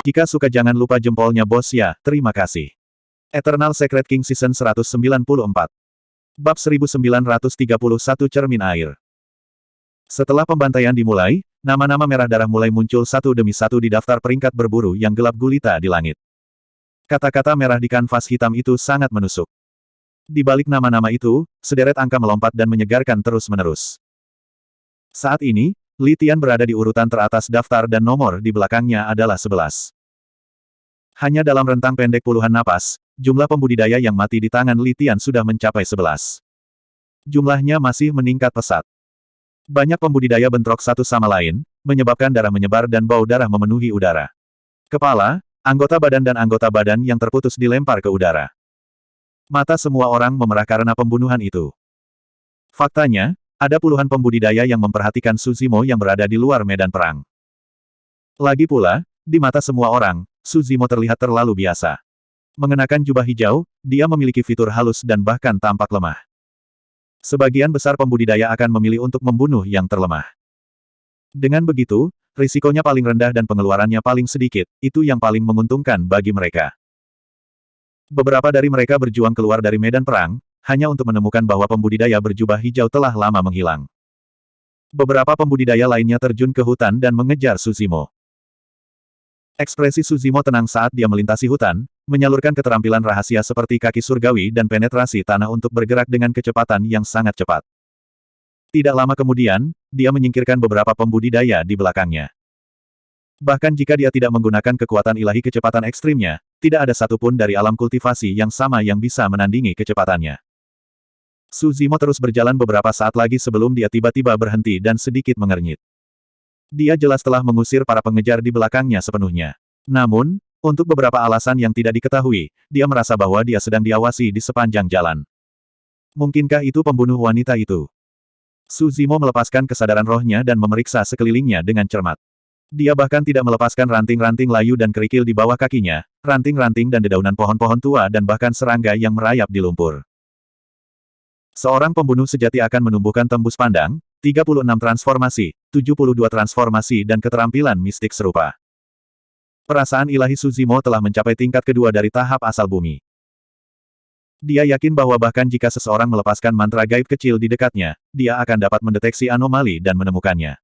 Jika suka jangan lupa jempolnya bos ya, terima kasih. Eternal Secret King Season 194. Bab 1931 Cermin Air. Setelah pembantaian dimulai, nama-nama merah darah mulai muncul satu demi satu di daftar peringkat berburu yang gelap gulita di langit. Kata-kata merah di kanvas hitam itu sangat menusuk. Di balik nama-nama itu, sederet angka melompat dan menyegarkan terus-menerus. Saat ini, Li Tian berada di urutan teratas daftar dan nomor di belakangnya adalah 11. Hanya dalam rentang pendek puluhan napas, jumlah pembudidaya yang mati di tangan Li Tian sudah mencapai 11. Jumlahnya masih meningkat pesat. Banyak pembudidaya bentrok satu sama lain, menyebabkan darah menyebar dan bau darah memenuhi udara. Kepala, anggota badan yang terputus dilempar ke udara. Mata semua orang memerah karena pembunuhan itu. Faktanya, ada puluhan pembudidaya yang memperhatikan Su Zimo yang berada di luar medan perang. Lagi pula, di mata semua orang, Su Zimo terlihat terlalu biasa. Mengenakan jubah hijau, dia memiliki fitur halus dan bahkan tampak lemah. Sebagian besar pembudidaya akan memilih untuk membunuh yang terlemah. Dengan begitu, risikonya paling rendah dan pengeluarannya paling sedikit, itu yang paling menguntungkan bagi mereka. Beberapa dari mereka berjuang keluar dari medan perang, hanya untuk menemukan bahwa pembudidaya berjubah hijau telah lama menghilang. Beberapa pembudidaya lainnya terjun ke hutan dan mengejar Su Zimo. Ekspresi Su Zimo tenang saat dia melintasi hutan, menyalurkan keterampilan rahasia seperti kaki surgawi dan penetrasi tanah untuk bergerak dengan kecepatan yang sangat cepat. Tidak lama kemudian, dia menyingkirkan beberapa pembudidaya di belakangnya. Bahkan jika dia tidak menggunakan kekuatan ilahi kecepatan ekstrimnya, tidak ada satupun dari alam kultivasi yang sama yang bisa menandingi kecepatannya. Su Zimo terus berjalan beberapa saat lagi sebelum dia tiba-tiba berhenti dan sedikit mengernyit. Dia jelas telah mengusir para pengejar di belakangnya sepenuhnya. Namun, untuk beberapa alasan yang tidak diketahui, dia merasa bahwa dia sedang diawasi di sepanjang jalan. Mungkinkah itu pembunuh wanita itu? Su Zimo melepaskan kesadaran rohnya dan memeriksa sekelilingnya dengan cermat. Dia bahkan tidak melepaskan ranting-ranting layu dan kerikil di bawah kakinya, ranting-ranting dan dedaunan pohon-pohon tua dan bahkan serangga yang merayap di lumpur. Seorang pembunuh sejati akan menumbuhkan tembus pandang, 36 transformasi, 72 transformasi dan keterampilan mistik serupa. Perasaan ilahi Su Zimo telah mencapai tingkat kedua dari tahap asal bumi. Dia yakin bahwa bahkan jika seseorang melepaskan mantra gaib kecil di dekatnya, dia akan dapat mendeteksi anomali dan menemukannya.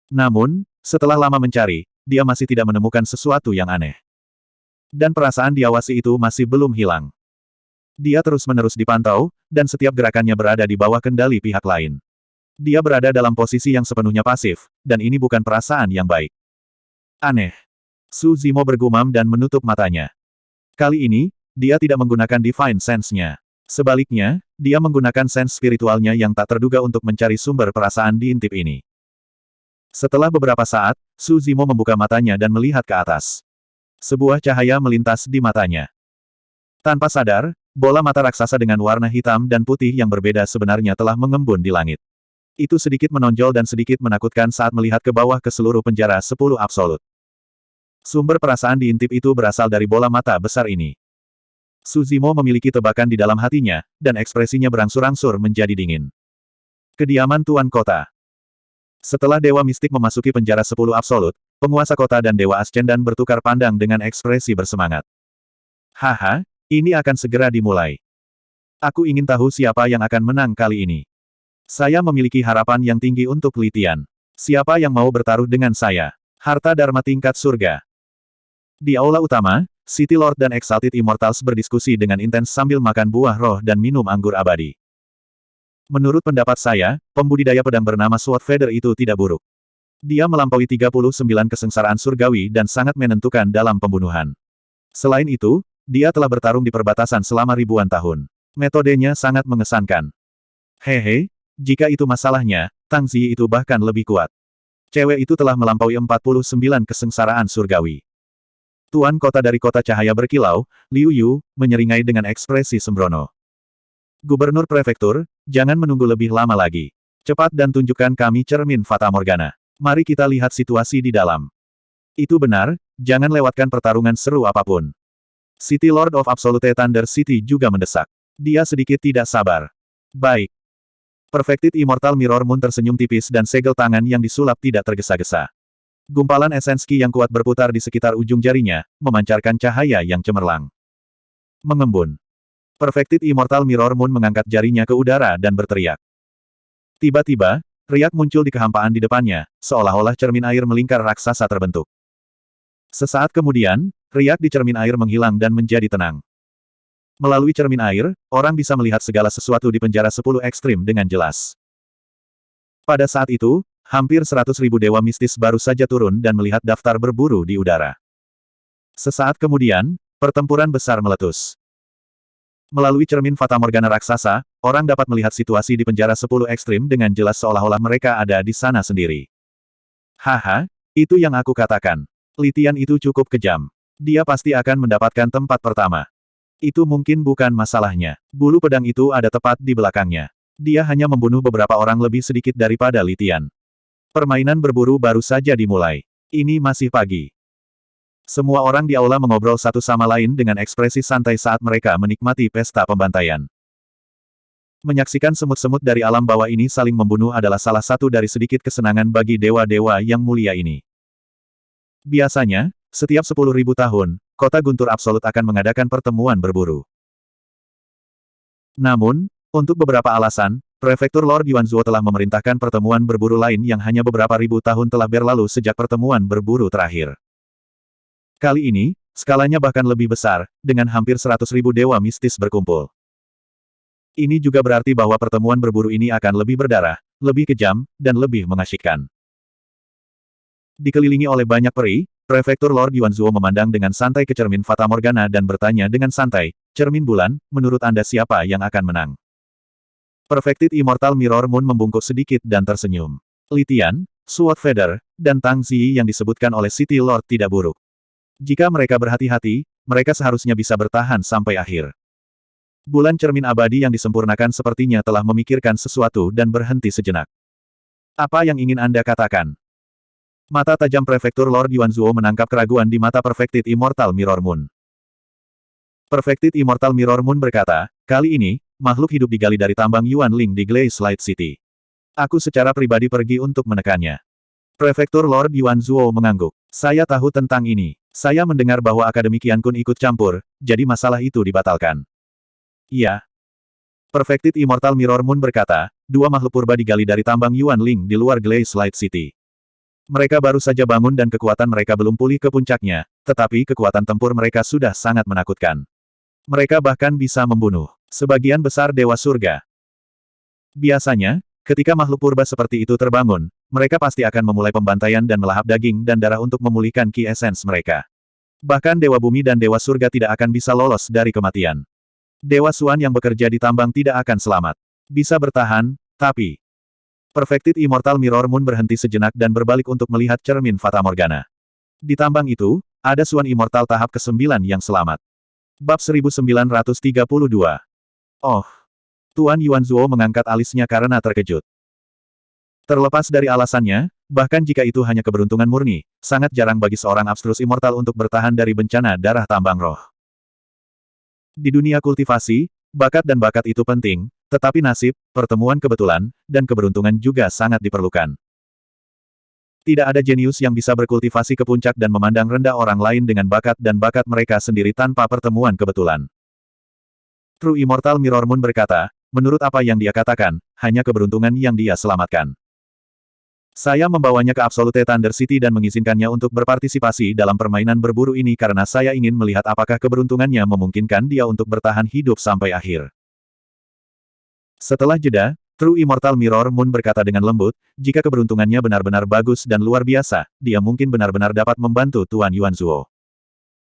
Namun, setelah lama mencari, dia masih tidak menemukan sesuatu yang aneh. Dan perasaan diawasi itu masih belum hilang. Dia terus-menerus dipantau, dan setiap gerakannya berada di bawah kendali pihak lain. Dia berada dalam posisi yang sepenuhnya pasif, dan ini bukan perasaan yang baik. Aneh. Su Zimo bergumam dan menutup matanya. Kali ini, dia tidak menggunakan Divine Sense-nya. Sebaliknya, dia menggunakan sense spiritualnya yang tak terduga untuk mencari sumber perasaan diintip ini. Setelah beberapa saat, Su Zimo membuka matanya dan melihat ke atas. Sebuah cahaya melintas di matanya. Tanpa sadar, bola mata raksasa dengan warna hitam dan putih yang berbeda sebenarnya telah mengembun di langit. Itu sedikit menonjol dan sedikit menakutkan saat melihat ke bawah ke seluruh penjara 10 absolut. Sumber perasaan diintip itu berasal dari bola mata besar ini. Su Zimo memiliki tebakan di dalam hatinya, dan ekspresinya berangsur-angsur menjadi dingin. Kediaman Tuan Kota. Setelah Dewa Mistik memasuki penjara 10 absolut, penguasa kota dan Dewa Ascendan bertukar pandang dengan ekspresi bersemangat. Haha, ini akan segera dimulai. Aku ingin tahu siapa yang akan menang kali ini. Saya memiliki harapan yang tinggi untuk Li Tian. Siapa yang mau bertaruh dengan saya? Harta Dharma tingkat surga. Di aula utama, City Lord dan Exalted Immortals berdiskusi dengan intens sambil makan buah roh dan minum anggur abadi. Menurut pendapat saya, pembudidaya pedang bernama Sword Feather itu tidak buruk. Dia melampaui 39 kesengsaraan surgawi dan sangat menentukan dalam pembunuhan. Selain itu, dia telah bertarung di perbatasan selama ribuan tahun. Metodenya sangat mengesankan. Hehe, jika itu masalahnya, Tang Ziyi itu bahkan lebih kuat. Cewek itu telah melampaui 49 kesengsaraan surgawi. Tuan kota dari kota cahaya berkilau, Liu Yu, menyeringai dengan ekspresi sembrono. Gubernur Prefektur, jangan menunggu lebih lama lagi. Cepat dan tunjukkan kami cermin Fata Morgana. Mari kita lihat situasi di dalam. Itu benar, jangan lewatkan pertarungan seru apapun. City Lord of Absolute Thunder City juga mendesak. Dia sedikit tidak sabar. Baik. Perfected Immortal Mirror Moon tersenyum tipis dan segel tangan yang disulap tidak tergesa-gesa. Gumpalan esens ki yang kuat berputar di sekitar ujung jarinya, memancarkan cahaya yang cemerlang. Mengembun. Perfected Immortal Mirror Moon mengangkat jarinya ke udara dan berteriak. Tiba-tiba, riak muncul di kehampaan di depannya, seolah-olah cermin air melingkar raksasa terbentuk. Sesaat kemudian, riak di cermin air menghilang dan menjadi tenang. Melalui cermin air, orang bisa melihat segala sesuatu di penjara 10 ekstrim dengan jelas. Pada saat itu, hampir 100.000 dewa mistis baru saja turun dan melihat daftar berburu di udara. Sesaat kemudian, pertempuran besar meletus. Melalui cermin fatamorgana raksasa, orang dapat melihat situasi di penjara 10 ekstrim dengan jelas seolah-olah mereka ada di sana sendiri. Haha, itu yang aku katakan. Litian itu cukup kejam. Dia pasti akan mendapatkan tempat pertama. Itu mungkin bukan masalahnya. Bulu pedang itu ada tepat di belakangnya. Dia hanya membunuh beberapa orang lebih sedikit daripada Litian. Permainan berburu baru saja dimulai. Ini masih pagi. Semua orang di aula mengobrol satu sama lain dengan ekspresi santai saat mereka menikmati pesta pembantaian. Menyaksikan semut-semut dari alam bawah ini saling membunuh adalah salah satu dari sedikit kesenangan bagi dewa-dewa yang mulia ini. Biasanya, setiap 10.000 tahun, Kota Guntur Absolut akan mengadakan pertemuan berburu. Namun, untuk beberapa alasan, Prefektur Lord Yuanzuo telah memerintahkan pertemuan berburu lain yang hanya beberapa ribu tahun telah berlalu sejak pertemuan berburu terakhir. Kali ini, skalanya bahkan lebih besar, dengan hampir 100.000 dewa mistis berkumpul. Ini juga berarti bahwa pertemuan berburu ini akan lebih berdarah, lebih kejam, dan lebih mengasyikkan. Dikelilingi oleh banyak peri, Prefektur Lord Yuanzuo memandang dengan santai ke cermin Fatamorgana dan bertanya dengan santai, "Cermin bulan, menurut Anda siapa yang akan menang?" Perfected Immortal Mirror Moon membungkuk sedikit dan tersenyum. Litian, Sword Feather, dan Tang Ziyi yang disebutkan oleh City Lord tidak buruk. Jika mereka berhati-hati, mereka seharusnya bisa bertahan sampai akhir. Bulan cermin abadi yang disempurnakan sepertinya telah memikirkan sesuatu dan berhenti sejenak. Apa yang ingin Anda katakan? Mata tajam Prefektur Lord Yuanzuo menangkap keraguan di mata Perfected Immortal Mirror Moon. Perfected Immortal Mirror Moon berkata, "Kali ini, makhluk hidup digali dari tambang Yuan Ling di Glaze Light City. Aku secara pribadi pergi untuk menekannya." Prefektur Lord Yuanzuo mengangguk. "Saya tahu tentang ini. Saya mendengar bahwa Akademi Qiankun ikut campur, jadi masalah itu dibatalkan." "Iya." Perfected Immortal Mirror Moon berkata, "Dua makhluk purba digali dari tambang Yuan Ling di luar Glaze Light City. Mereka baru saja bangun dan kekuatan mereka belum pulih ke puncaknya, tetapi kekuatan tempur mereka sudah sangat menakutkan. Mereka bahkan bisa membunuh sebagian besar dewa surga. Biasanya, ketika makhluk purba seperti itu terbangun, mereka pasti akan memulai pembantaian dan melahap daging dan darah untuk memulihkan ki essence mereka. Bahkan dewa bumi dan dewa surga tidak akan bisa lolos dari kematian. Dewa Suan yang bekerja di tambang tidak akan selamat. Bisa bertahan, tapi..." Perfected Immortal Mirror Moon berhenti sejenak dan berbalik untuk melihat cermin Fatamorgana. Di tambang itu, ada Suan Immortal tahap ke-9 yang selamat. Bab 1932. Oh. Tuan Yuanzuo mengangkat alisnya karena terkejut. Terlepas dari alasannya, bahkan jika itu hanya keberuntungan murni, sangat jarang bagi seorang abstrus immortal untuk bertahan dari bencana darah tambang roh. Di dunia kultivasi, bakat dan bakat itu penting, tetapi nasib, pertemuan kebetulan, dan keberuntungan juga sangat diperlukan. Tidak ada jenius yang bisa berkultivasi ke puncak dan memandang rendah orang lain dengan bakat dan bakat mereka sendiri tanpa pertemuan kebetulan. True Immortal Mirror Moon berkata, menurut apa yang dia katakan, hanya keberuntungan yang dia selamatkan. Saya membawanya ke Absolute Thunder City dan mengizinkannya untuk berpartisipasi dalam permainan berburu ini karena saya ingin melihat apakah keberuntungannya memungkinkan dia untuk bertahan hidup sampai akhir. Setelah jeda, True Immortal Mirror Moon berkata dengan lembut, jika keberuntungannya benar-benar bagus dan luar biasa, dia mungkin benar-benar dapat membantu Tuan Yuanzuo.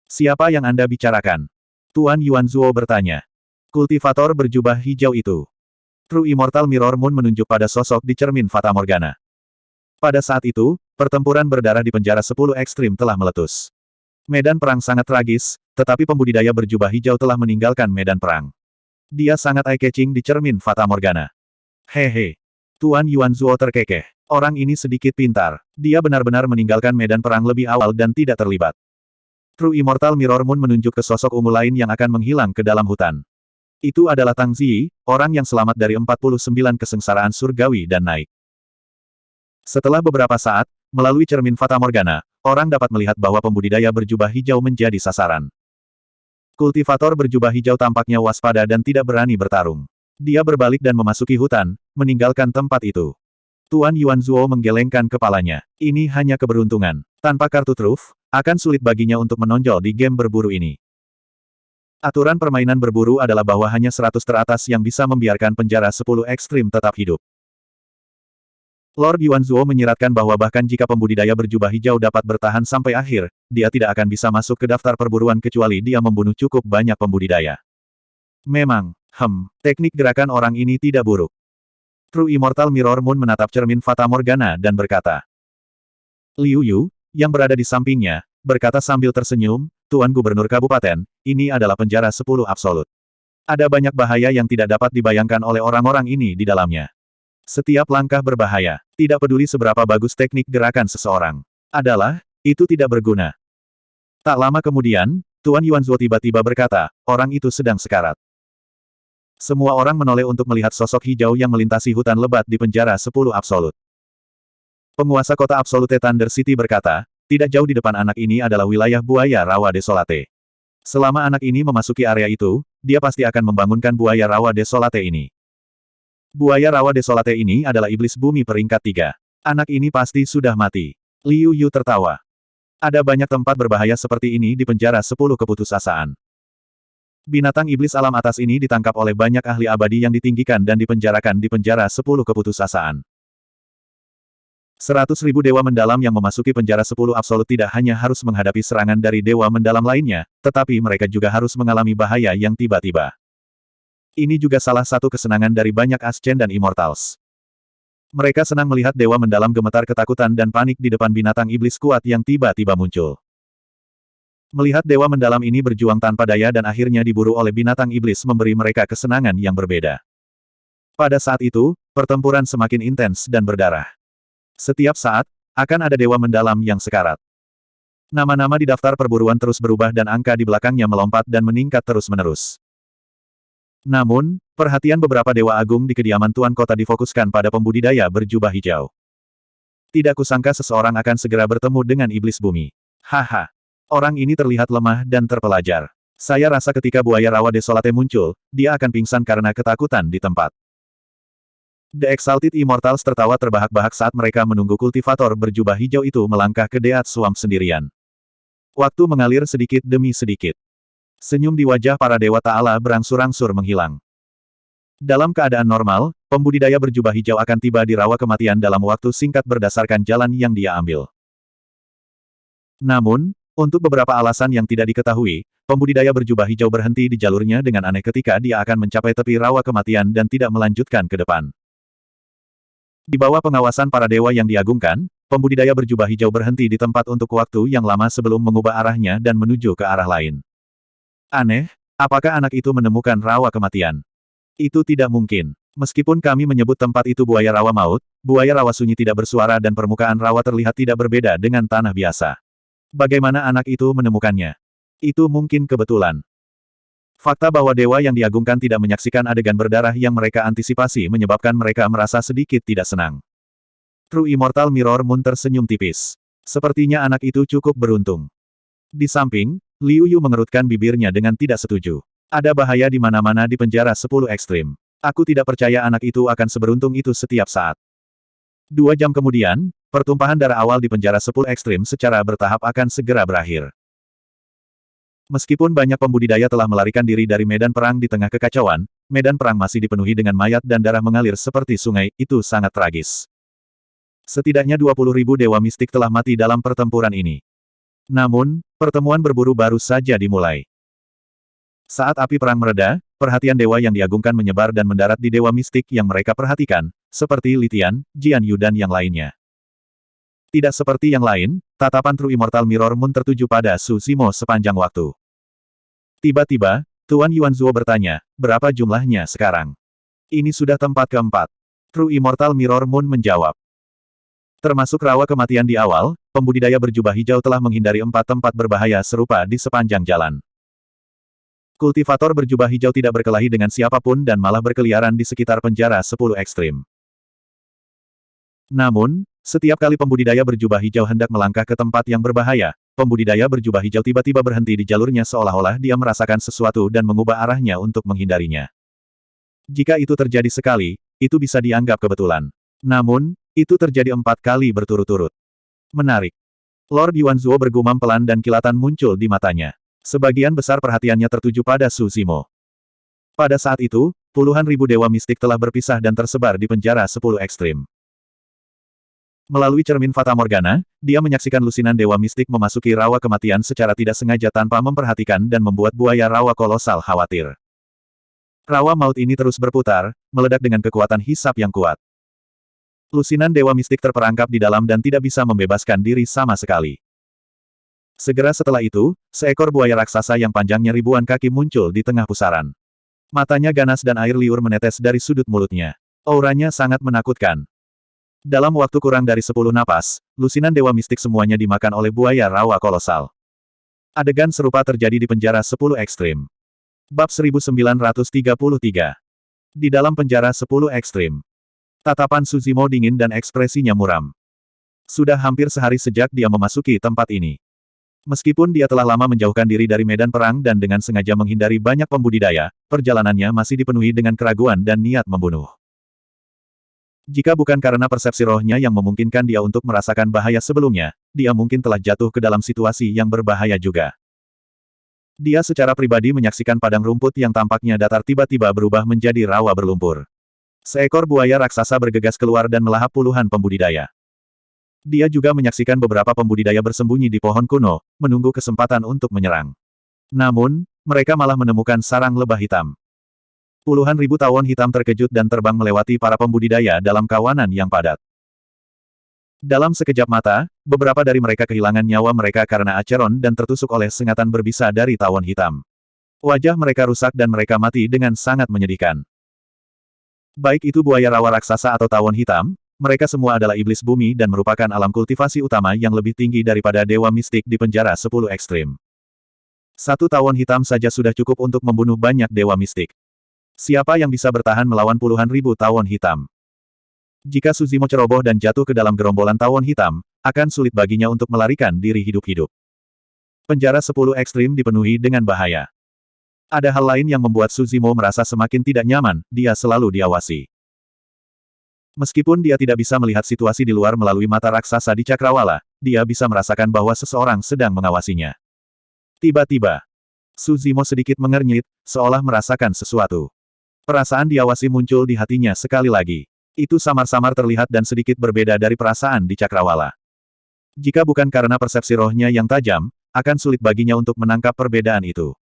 Siapa yang Anda bicarakan? Tuan Yuanzuo bertanya. Kultivator berjubah hijau itu. True Immortal Mirror Moon menunjuk pada sosok di cermin Fatamorgana. Pada saat itu, pertempuran berdarah di penjara 10 ekstrim telah meletus. Medan perang sangat tragis, tetapi pembudidaya berjubah hijau telah meninggalkan medan perang. Dia sangat eye-catching di cermin Fatamorgana. Hehe. Tuan Yuanzuo terkekeh. Orang ini sedikit pintar. Dia benar-benar meninggalkan medan perang lebih awal dan tidak terlibat. True Immortal Mirror Moon menunjuk ke sosok ungu lain yang akan menghilang ke dalam hutan. Itu adalah Tang Ziyi, orang yang selamat dari 49 kesengsaraan surgawi dan naik. Setelah beberapa saat, melalui cermin Fata Morgana, orang dapat melihat bahwa pembudidaya berjubah hijau menjadi sasaran. Kultivator berjubah hijau tampaknya waspada dan tidak berani bertarung. Dia berbalik dan memasuki hutan, meninggalkan tempat itu. Tuan Yuan Zuo menggelengkan kepalanya. Ini hanya keberuntungan. Tanpa kartu truf, akan sulit baginya untuk menonjol di game berburu ini. Aturan permainan berburu adalah bahwa hanya 100 teratas yang bisa membiarkan penjara 10 ekstrim tetap hidup. Lord Yuan Zuo menyiratkan bahwa bahkan jika pembudidaya berjubah hijau dapat bertahan sampai akhir, dia tidak akan bisa masuk ke daftar perburuan kecuali dia membunuh cukup banyak pembudidaya. Memang, teknik gerakan orang ini tidak buruk. True Immortal Mirror Moon menatap cermin Fata Morgana dan berkata. Liu Yu, yang berada di sampingnya, berkata sambil tersenyum, Tuan Gubernur Kabupaten, ini adalah penjara 10 absolut. Ada banyak bahaya yang tidak dapat dibayangkan oleh orang-orang ini di dalamnya. Setiap langkah berbahaya, tidak peduli seberapa bagus teknik gerakan seseorang. Itu tidak berguna. Tak lama kemudian, Tuan Yuan Zuo tiba-tiba berkata, orang itu sedang sekarat. Semua orang menoleh untuk melihat sosok hijau yang melintasi hutan lebat di penjara 10 absolut. Penguasa kota Absolute Thunder City berkata, tidak jauh di depan anak ini adalah wilayah buaya rawa desolate. Selama anak ini memasuki area itu, dia pasti akan membangunkan buaya rawa desolate ini. Buaya rawa desolate ini adalah iblis bumi peringkat 3. Anak ini pasti sudah mati. Liu Yu tertawa. Ada banyak tempat berbahaya seperti ini di penjara 10 keputusasaan. Binatang iblis alam atas ini ditangkap oleh banyak ahli abadi yang ditinggikan dan dipenjarakan di penjara 10 keputusasaan. 100.000 dewa mendalam yang memasuki penjara 10 absolut tidak hanya harus menghadapi serangan dari dewa mendalam lainnya, tetapi mereka juga harus mengalami bahaya yang tiba-tiba. Ini juga salah satu kesenangan dari banyak Ascen dan Immortals. Mereka senang melihat dewa mendalam gemetar ketakutan dan panik di depan binatang iblis kuat yang tiba-tiba muncul. Melihat dewa mendalam ini berjuang tanpa daya dan akhirnya diburu oleh binatang iblis memberi mereka kesenangan yang berbeda. Pada saat itu, pertempuran semakin intens dan berdarah. Setiap saat, akan ada dewa mendalam yang sekarat. Nama-nama di daftar perburuan terus berubah dan angka di belakangnya melompat dan meningkat terus-menerus. Namun, perhatian beberapa dewa agung di kediaman Tuan Kota difokuskan pada pembudidaya berjubah hijau. Tidak kusangka seseorang akan segera bertemu dengan iblis bumi. Haha. Orang ini terlihat lemah dan terpelajar. Saya rasa ketika buaya rawa desolate muncul, dia akan pingsan karena ketakutan di tempat. The Exalted Immortals tertawa terbahak-bahak saat mereka menunggu kultivator berjubah hijau itu melangkah ke Deat Swamp sendirian. Waktu mengalir sedikit demi sedikit. Senyum di wajah para dewa ta'ala berangsur-angsur menghilang. Dalam keadaan normal, pembudidaya berjubah hijau akan tiba di rawa kematian dalam waktu singkat berdasarkan jalan yang dia ambil. Namun, untuk beberapa alasan yang tidak diketahui, pembudidaya berjubah hijau berhenti di jalurnya dengan aneh ketika dia akan mencapai tepi rawa kematian dan tidak melanjutkan ke depan. Di bawah pengawasan para dewa yang diagungkan, pembudidaya berjubah hijau berhenti di tempat untuk waktu yang lama sebelum mengubah arahnya dan menuju ke arah lain. Aneh, apakah anak itu menemukan rawa kematian? Itu tidak mungkin. Meskipun kami menyebut tempat itu buaya rawa maut, buaya rawa sunyi tidak bersuara dan permukaan rawa terlihat tidak berbeda dengan tanah biasa. Bagaimana anak itu menemukannya? Itu mungkin kebetulan. Fakta bahwa dewa yang diagungkan tidak menyaksikan adegan berdarah yang mereka antisipasi menyebabkan mereka merasa sedikit tidak senang. True Immortal Mirror Moon tersenyum tipis. Sepertinya anak itu cukup beruntung. Di samping, Liu Yu mengerutkan bibirnya dengan tidak setuju. Ada bahaya di mana-mana di penjara 10 ekstrim. Aku tidak percaya anak itu akan seberuntung itu setiap saat. 2 jam kemudian, pertumpahan darah awal di penjara 10 ekstrim secara bertahap akan segera berakhir. Meskipun banyak pembudidaya telah melarikan diri dari medan perang di tengah kekacauan, medan perang masih dipenuhi dengan mayat dan darah mengalir seperti sungai, itu sangat tragis. Setidaknya 20.000 dewa mistik telah mati dalam pertempuran ini. Namun, pertemuan berburu baru saja dimulai. Saat api perang mereda, perhatian dewa yang diagungkan menyebar dan mendarat di dewa mistik yang mereka perhatikan, seperti Litian, Jian Yu dan yang lainnya. Tidak seperti yang lain, tatapan True Immortal Mirror Moon tertuju pada Su Zimo sepanjang waktu. Tiba-tiba, Tuan Yuan Zuo bertanya, berapa jumlahnya sekarang? Ini sudah tempat keempat. True Immortal Mirror Moon menjawab. Termasuk rawa kematian di awal, pembudidaya berjubah hijau telah menghindari 4 tempat berbahaya serupa di sepanjang jalan. Kultivator berjubah hijau tidak berkelahi dengan siapapun dan malah berkeliaran di sekitar penjara 10 ekstrim. Namun, Setiap kali pembudidaya berjubah hijau hendak melangkah ke tempat yang berbahaya, pembudidaya berjubah hijau tiba-tiba berhenti di jalurnya seolah-olah dia merasakan sesuatu dan mengubah arahnya untuk menghindarinya. Jika itu terjadi sekali, itu bisa dianggap kebetulan. Namun, itu terjadi 4 kali berturut-turut. Menarik. Lord Yuanzuo bergumam pelan dan kilatan muncul di matanya. Sebagian besar perhatiannya tertuju pada Su Zimo. Pada saat itu, puluhan ribu dewa mistik telah berpisah dan tersebar di penjara 10 ekstrim. Melalui cermin Fata Morgana, dia menyaksikan lusinan dewa mistik memasuki rawa kematian secara tidak sengaja tanpa memperhatikan dan membuat buaya rawa kolosal khawatir. Rawa maut ini terus berputar, meledak dengan kekuatan hisap yang kuat. Lusinan dewa mistik terperangkap di dalam dan tidak bisa membebaskan diri sama sekali. Segera setelah itu, seekor buaya raksasa yang panjangnya ribuan kaki muncul di tengah pusaran. Matanya ganas dan air liur menetes dari sudut mulutnya. Auranya sangat menakutkan. Dalam waktu kurang dari 10 napas, lusinan dewa mistik semuanya dimakan oleh buaya rawa kolosal. Adegan serupa terjadi di penjara 10 ekstrim. Bab 1933. Di dalam penjara 10 ekstrim. Tatapan Su Zimo dingin dan ekspresinya muram. Sudah hampir sehari sejak dia memasuki tempat ini. Meskipun dia telah lama menjauhkan diri dari medan perang dan dengan sengaja menghindari banyak pembudidaya, perjalanannya masih dipenuhi dengan keraguan dan niat membunuh. Jika bukan karena persepsi rohnya yang memungkinkan dia untuk merasakan bahaya sebelumnya, dia mungkin telah jatuh ke dalam situasi yang berbahaya juga. Dia secara pribadi menyaksikan padang rumput yang tampaknya datar tiba-tiba berubah menjadi rawa berlumpur. Seekor buaya raksasa bergegas keluar dan melahap puluhan pembudidaya. Dia juga menyaksikan beberapa pembudidaya bersembunyi di pohon kuno, menunggu kesempatan untuk menyerang. Namun, mereka malah menemukan sarang lebah hitam. Puluhan ribu tawon hitam terkejut dan terbang melewati para pembudidaya dalam kawanan yang padat. Dalam sekejap mata, beberapa dari mereka kehilangan nyawa mereka karena aceron dan tertusuk oleh sengatan berbisa dari tawon hitam. Wajah mereka rusak dan mereka mati dengan sangat menyedihkan. Baik itu buaya rawa raksasa atau tawon hitam, mereka semua adalah iblis bumi dan merupakan alam kultivasi utama yang lebih tinggi daripada dewa mistik di penjara 10 ekstrim. Satu tawon hitam saja sudah cukup untuk membunuh banyak dewa mistik. Siapa yang bisa bertahan melawan puluhan ribu tawon hitam? Jika Su Zimo ceroboh dan jatuh ke dalam gerombolan tawon hitam, akan sulit baginya untuk melarikan diri hidup-hidup. Penjara 10 ekstrim dipenuhi dengan bahaya. Ada hal lain yang membuat Su Zimo merasa semakin tidak nyaman, dia selalu diawasi. Meskipun dia tidak bisa melihat situasi di luar melalui mata raksasa di cakrawala, dia bisa merasakan bahwa seseorang sedang mengawasinya. Tiba-tiba, Su Zimo sedikit mengernyit, seolah merasakan sesuatu. Perasaan diawasi muncul di hatinya sekali lagi. Itu samar-samar terlihat dan sedikit berbeda dari perasaan di cakrawala. Jika bukan karena persepsi rohnya yang tajam, akan sulit baginya untuk menangkap perbedaan itu.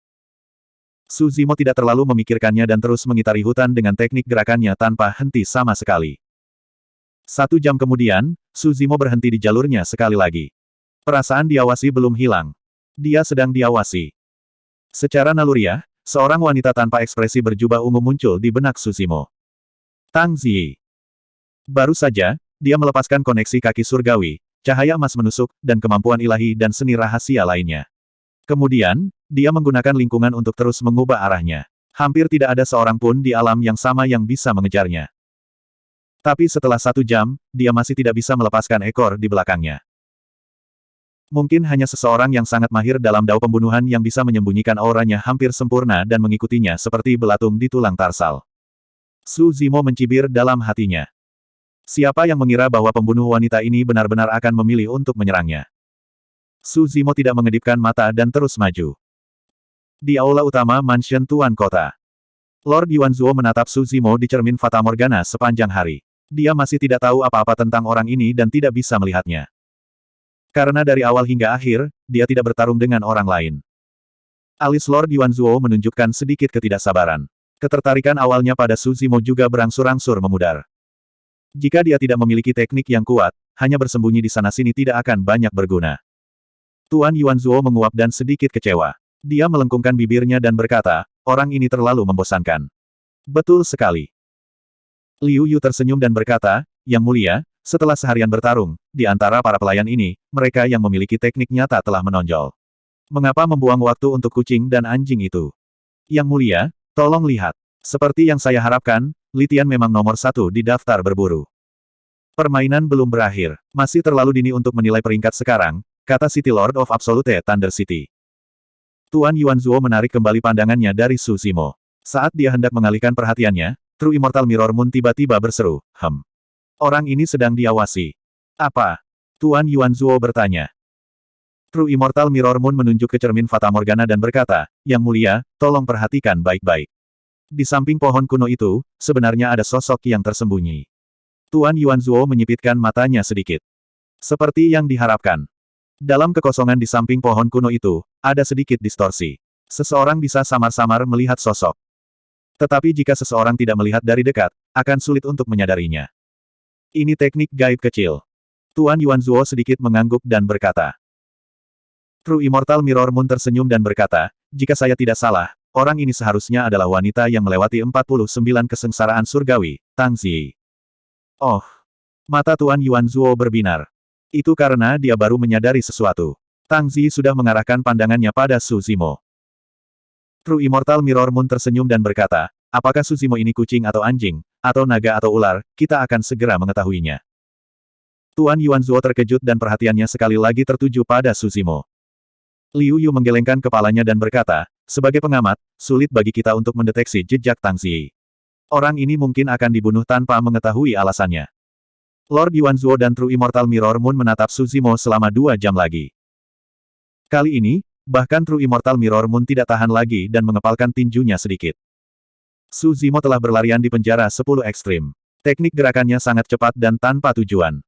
Su Zimo tidak terlalu memikirkannya dan terus mengitari hutan dengan teknik gerakannya tanpa henti sama sekali. 1 jam kemudian, Su Zimo berhenti di jalurnya sekali lagi. Perasaan diawasi belum hilang. Dia sedang diawasi. Secara naluriah, seorang wanita tanpa ekspresi berjubah ungu muncul di benak Su Zimo. Tang Ziyi. Baru saja, dia melepaskan koneksi kaki surgawi, cahaya emas menusuk, dan kemampuan ilahi dan seni rahasia lainnya. Kemudian, dia menggunakan lingkungan untuk terus mengubah arahnya. Hampir tidak ada seorang pun di alam yang sama yang bisa mengejarnya. Tapi setelah 1 jam, dia masih tidak bisa melepaskan ekor di belakangnya. Mungkin hanya seseorang yang sangat mahir dalam dao pembunuhan yang bisa menyembunyikan auranya hampir sempurna dan mengikutinya seperti belatung di tulang tarsal. Su Zimo mencibir dalam hatinya. Siapa yang mengira bahwa pembunuh wanita ini benar-benar akan memilih untuk menyerangnya? Su Zimo tidak mengedipkan mata dan terus maju. Di aula utama mansion Tuan Kota, Lord Yuanzuo menatap Su Zimo di cermin Fata Morgana sepanjang hari. Dia masih tidak tahu apa-apa tentang orang ini dan tidak bisa melihatnya. Karena dari awal hingga akhir, dia tidak bertarung dengan orang lain. Alis Lord Yuanzuo menunjukkan sedikit ketidaksabaran. Ketertarikan awalnya pada Su Zimo juga berangsur-angsur memudar. Jika dia tidak memiliki teknik yang kuat, hanya bersembunyi di sana-sini tidak akan banyak berguna. Tuan Yuanzuo menguap dan sedikit kecewa. Dia melengkungkan bibirnya dan berkata, orang ini terlalu membosankan. Betul sekali. Liu Yu tersenyum dan berkata, Yang Mulia, setelah seharian bertarung, di antara para pelayan ini, mereka yang memiliki teknik nyata telah menonjol. Mengapa membuang waktu untuk kucing dan anjing itu? Yang Mulia, tolong lihat. Seperti yang saya harapkan, Li Tian memang nomor 1 di daftar berburu. Permainan belum berakhir. Masih terlalu dini untuk menilai peringkat sekarang, kata City Lord of Absolute Thunder City. Tuan Yuanzuo menarik kembali pandangannya dari Su Zimo. Saat dia hendak mengalihkan perhatiannya, True Immortal Mirror Moon tiba-tiba berseru, Orang ini sedang diawasi. Apa? Tuan Yuanzuo bertanya. True Immortal Mirror Moon menunjuk ke cermin Fata Morgana dan berkata, Yang mulia, tolong perhatikan baik-baik. Di samping pohon kuno itu, sebenarnya ada sosok yang tersembunyi. Tuan Yuanzuo menyipitkan matanya sedikit. Seperti yang diharapkan. Dalam kekosongan di samping pohon kuno itu, ada sedikit distorsi. Seseorang bisa samar-samar melihat sosok. Tetapi jika seseorang tidak melihat dari dekat, akan sulit untuk menyadarinya. Ini teknik gaib kecil. Tuan Yuanzuo sedikit mengangguk dan berkata. True Immortal Mirror Moon tersenyum dan berkata, jika saya tidak salah, orang ini seharusnya adalah wanita yang melewati 49 kesengsaraan surgawi, Tang Ziyi. Oh. Mata Tuan Yuanzuo berbinar. Itu karena dia baru menyadari sesuatu. Tang Ziyi sudah mengarahkan pandangannya pada Su Zimo. True Immortal Mirror Moon tersenyum dan berkata, apakah Su Zimo ini kucing atau anjing, atau naga atau ular, kita akan segera mengetahuinya. Tuan Yuanzuo terkejut dan perhatiannya sekali lagi tertuju pada Su Zimo. Liu Yu menggelengkan kepalanya dan berkata, sebagai pengamat, sulit bagi kita untuk mendeteksi jejak Tang Ziyi. Orang ini mungkin akan dibunuh tanpa mengetahui alasannya. Lord Yuanzuo dan True Immortal Mirror Moon menatap Su Zimo selama 2 jam lagi. Kali ini, bahkan True Immortal Mirror Moon tidak tahan lagi dan mengepalkan tinjunya sedikit. Su Zimo telah berlarian di penjara 10 ekstrim. Teknik gerakannya sangat cepat dan tanpa tujuan.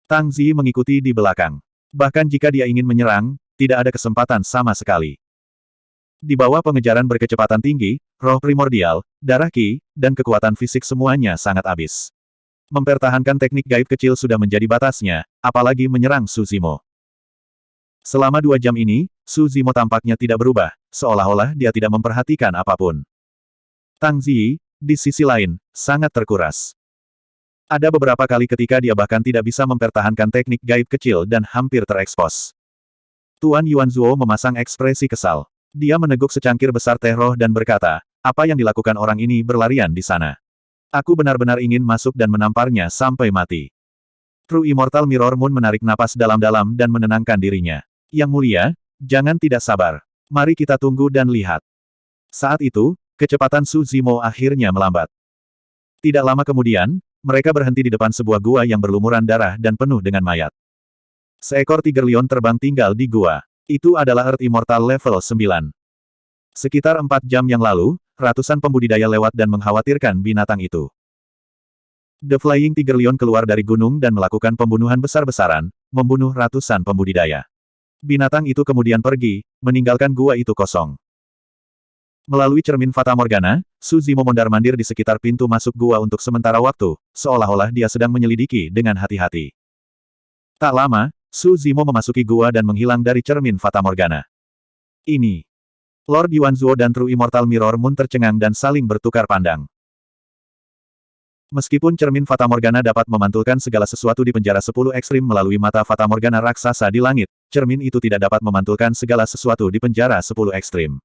Tang Ziyi mengikuti di belakang. Bahkan jika dia ingin menyerang, tidak ada kesempatan sama sekali. Di bawah pengejaran berkecepatan tinggi, roh primordial, darah ki, dan kekuatan fisik semuanya sangat habis. Mempertahankan teknik gaib kecil sudah menjadi batasnya, apalagi menyerang Su Zimo. Selama 2 jam ini, Su Zimo tampaknya tidak berubah, seolah-olah dia tidak memperhatikan apapun. Tang Ziyi, di sisi lain, sangat terkuras. Ada beberapa kali ketika dia bahkan tidak bisa mempertahankan teknik gaib kecil dan hampir terekspos. Tuan Yuanzuo memasang ekspresi kesal. Dia meneguk secangkir besar teh roh dan berkata, apa yang dilakukan orang ini berlarian di sana. Aku benar-benar ingin masuk dan menamparnya sampai mati. True Immortal Mirror Moon menarik napas dalam-dalam dan menenangkan dirinya. Yang mulia, jangan tidak sabar. Mari kita tunggu dan lihat. Saat itu, kecepatan Su Zimo akhirnya melambat. Tidak lama kemudian, mereka berhenti di depan sebuah gua yang berlumuran darah dan penuh dengan mayat. Seekor Tiger Lion terbang tinggal di gua. Itu adalah Earth Immortal level 9. Sekitar 4 jam yang lalu, ratusan pembudidaya lewat dan mengkhawatirkan binatang itu. The Flying Tiger Lion keluar dari gunung dan melakukan pembunuhan besar-besaran, membunuh ratusan pembudidaya. Binatang itu kemudian pergi, meninggalkan gua itu kosong. Melalui cermin Fata Morgana, Su Zimo mondar-mandir di sekitar pintu masuk gua untuk sementara waktu, seolah-olah dia sedang menyelidiki dengan hati-hati. Tak lama, Su Zimo memasuki gua dan menghilang dari cermin Fata Morgana. Ini. Lord Yuanzuo dan True Immortal Mirror Moon tercengang dan saling bertukar pandang. Meskipun cermin Fata Morgana dapat memantulkan segala sesuatu di penjara 10 ekstrim melalui mata Fata Morgana raksasa di langit, cermin itu tidak dapat memantulkan segala sesuatu di penjara 10 ekstrim.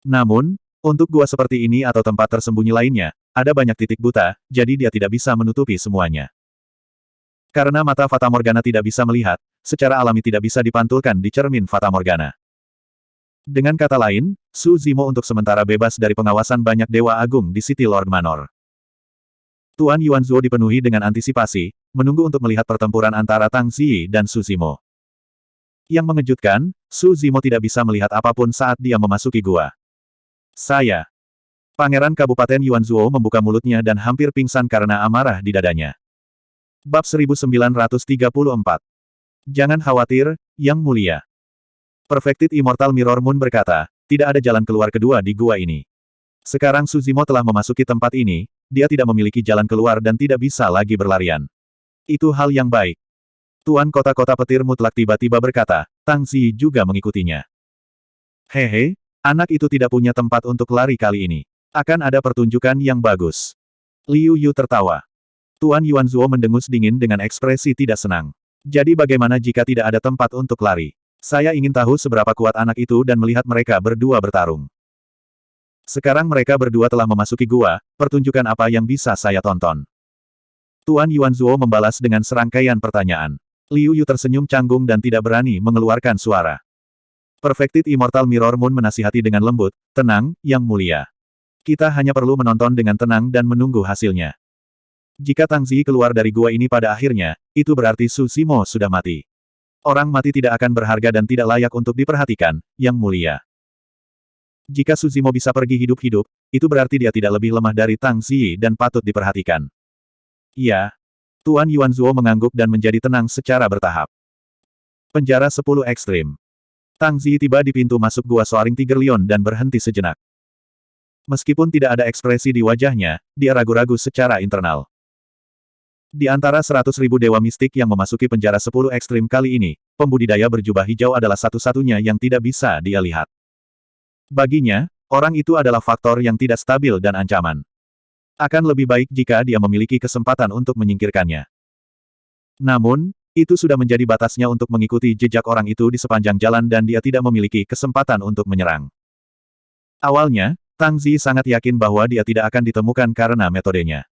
Namun, untuk gua seperti ini atau tempat tersembunyi lainnya, ada banyak titik buta, jadi dia tidak bisa menutupi semuanya. Karena mata Fata Morgana tidak bisa melihat, secara alami tidak bisa dipantulkan di cermin Fata Morgana. Dengan kata lain, Su Zimo untuk sementara bebas dari pengawasan banyak dewa agung di City Lord Manor. Tuan Yuanzuo dipenuhi dengan antisipasi, menunggu untuk melihat pertempuran antara Tang Ziyi dan Su Zimo. Yang mengejutkan, Su Zimo tidak bisa melihat apapun saat dia memasuki gua. Saya. Pangeran Kabupaten Yuanzuo membuka mulutnya dan hampir pingsan karena amarah di dadanya. Bab 1934. Jangan khawatir, Yang Mulia. Perfected Immortal Mirror Moon berkata, tidak ada jalan keluar kedua di gua ini. Sekarang Su Zimo telah memasuki tempat ini, dia tidak memiliki jalan keluar dan tidak bisa lagi berlarian. Itu hal yang baik. Tuan kota-kota petir mutlak tiba-tiba berkata, Tang Ziyi juga mengikutinya. Hehe, anak itu tidak punya tempat untuk lari kali ini. Akan ada pertunjukan yang bagus. Liu Yu tertawa. Tuan Yuanzuo mendengus dingin dengan ekspresi tidak senang. Jadi bagaimana jika tidak ada tempat untuk lari? Saya ingin tahu seberapa kuat anak itu dan melihat mereka berdua bertarung. Sekarang mereka berdua telah memasuki gua, pertunjukan apa yang bisa saya tonton? Tuan Yuanzuo membalas dengan serangkaian pertanyaan. Liu Yu tersenyum canggung dan tidak berani mengeluarkan suara. Perfected Immortal Mirror Moon menasihati dengan lembut, tenang, Yang Mulia. Kita hanya perlu menonton dengan tenang dan menunggu hasilnya. Jika Tang Zi keluar dari gua ini pada akhirnya, itu berarti Su Zimo sudah mati. Orang mati tidak akan berharga dan tidak layak untuk diperhatikan, Yang Mulia. Jika Su Zimo bisa pergi hidup-hidup, itu berarti dia tidak lebih lemah dari Tang Zi dan patut diperhatikan. Iya. Tuan Yuanzuo mengangguk dan menjadi tenang secara bertahap. Penjara 10 ekstrim. Tang Zi tiba di pintu masuk gua Soaring Tiger Lion dan berhenti sejenak. Meskipun tidak ada ekspresi di wajahnya, dia ragu-ragu secara internal. Di antara 100.000 dewa mistik yang memasuki penjara 10 ekstrim kali ini, pembudidaya berjubah hijau adalah satu-satunya yang tidak bisa dia lihat. Baginya, orang itu adalah faktor yang tidak stabil dan ancaman. Akan lebih baik jika dia memiliki kesempatan untuk menyingkirkannya. Namun, itu sudah menjadi batasnya untuk mengikuti jejak orang itu di sepanjang jalan dan dia tidak memiliki kesempatan untuk menyerang. Awalnya, Tang Zi sangat yakin bahwa dia tidak akan ditemukan karena metodenya.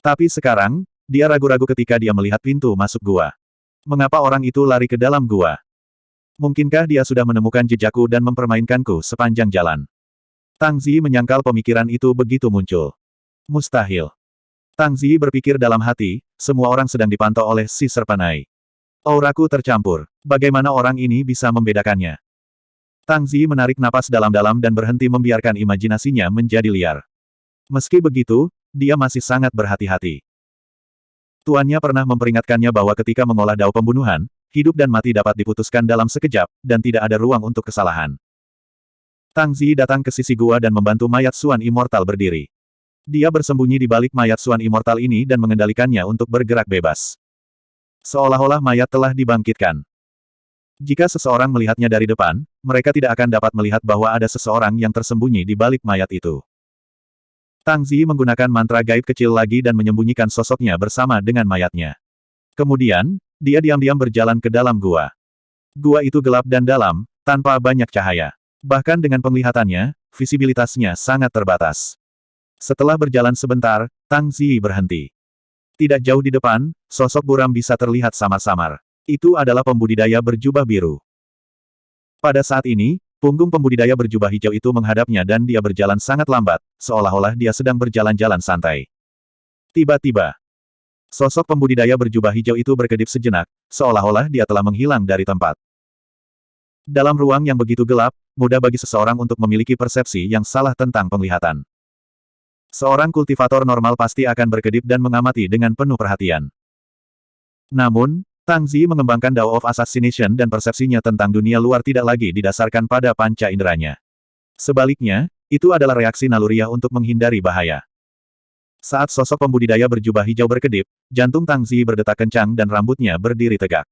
Tapi sekarang, dia ragu-ragu ketika dia melihat pintu masuk gua. Mengapa orang itu lari ke dalam gua? Mungkinkah dia sudah menemukan jejakku dan mempermainkanku sepanjang jalan? Tang Zi menyangkal pemikiran itu begitu muncul. Mustahil. Tang Zi berpikir dalam hati, semua orang sedang dipantau oleh si Serpanai. Auraku tercampur. Bagaimana orang ini bisa membedakannya? Tang Zi menarik napas dalam-dalam dan berhenti membiarkan imajinasinya menjadi liar. Meski begitu, dia masih sangat berhati-hati. Tuannya pernah memperingatkannya bahwa ketika mengolah dao pembunuhan, hidup dan mati dapat diputuskan dalam sekejap, dan tidak ada ruang untuk kesalahan. Tang Zi datang ke sisi gua dan membantu mayat Suan Immortal berdiri. Dia bersembunyi di balik mayat Suan Immortal ini dan mengendalikannya untuk bergerak bebas. Seolah-olah mayat telah dibangkitkan. Jika seseorang melihatnya dari depan, mereka tidak akan dapat melihat bahwa ada seseorang yang tersembunyi di balik mayat itu. Tang Zi menggunakan mantra gaib kecil lagi dan menyembunyikan sosoknya bersama dengan mayatnya. Kemudian, dia diam-diam berjalan ke dalam gua. Gua itu gelap dan dalam, tanpa banyak cahaya. Bahkan dengan penglihatannya, visibilitasnya sangat terbatas. Setelah berjalan sebentar, Tang Zi berhenti. Tidak jauh di depan, sosok buram bisa terlihat samar-samar. Itu adalah pembudidaya berjubah biru. Pada saat ini, punggung pembudidaya berjubah hijau itu menghadapnya dan dia berjalan sangat lambat, seolah-olah dia sedang berjalan-jalan santai. Tiba-tiba, sosok pembudidaya berjubah hijau itu berkedip sejenak, seolah-olah dia telah menghilang dari tempat. Dalam ruang yang begitu gelap, mudah bagi seseorang untuk memiliki persepsi yang salah tentang penglihatan. Seorang kultivator normal pasti akan berkedip dan mengamati dengan penuh perhatian. Namun, Tang Zi mengembangkan Dao of Assassination dan persepsinya tentang dunia luar tidak lagi didasarkan pada panca inderanya. Sebaliknya, itu adalah reaksi naluriah untuk menghindari bahaya. Saat sosok pembudidaya berjubah hijau berkedip, jantung Tang Zi berdetak kencang dan rambutnya berdiri tegak.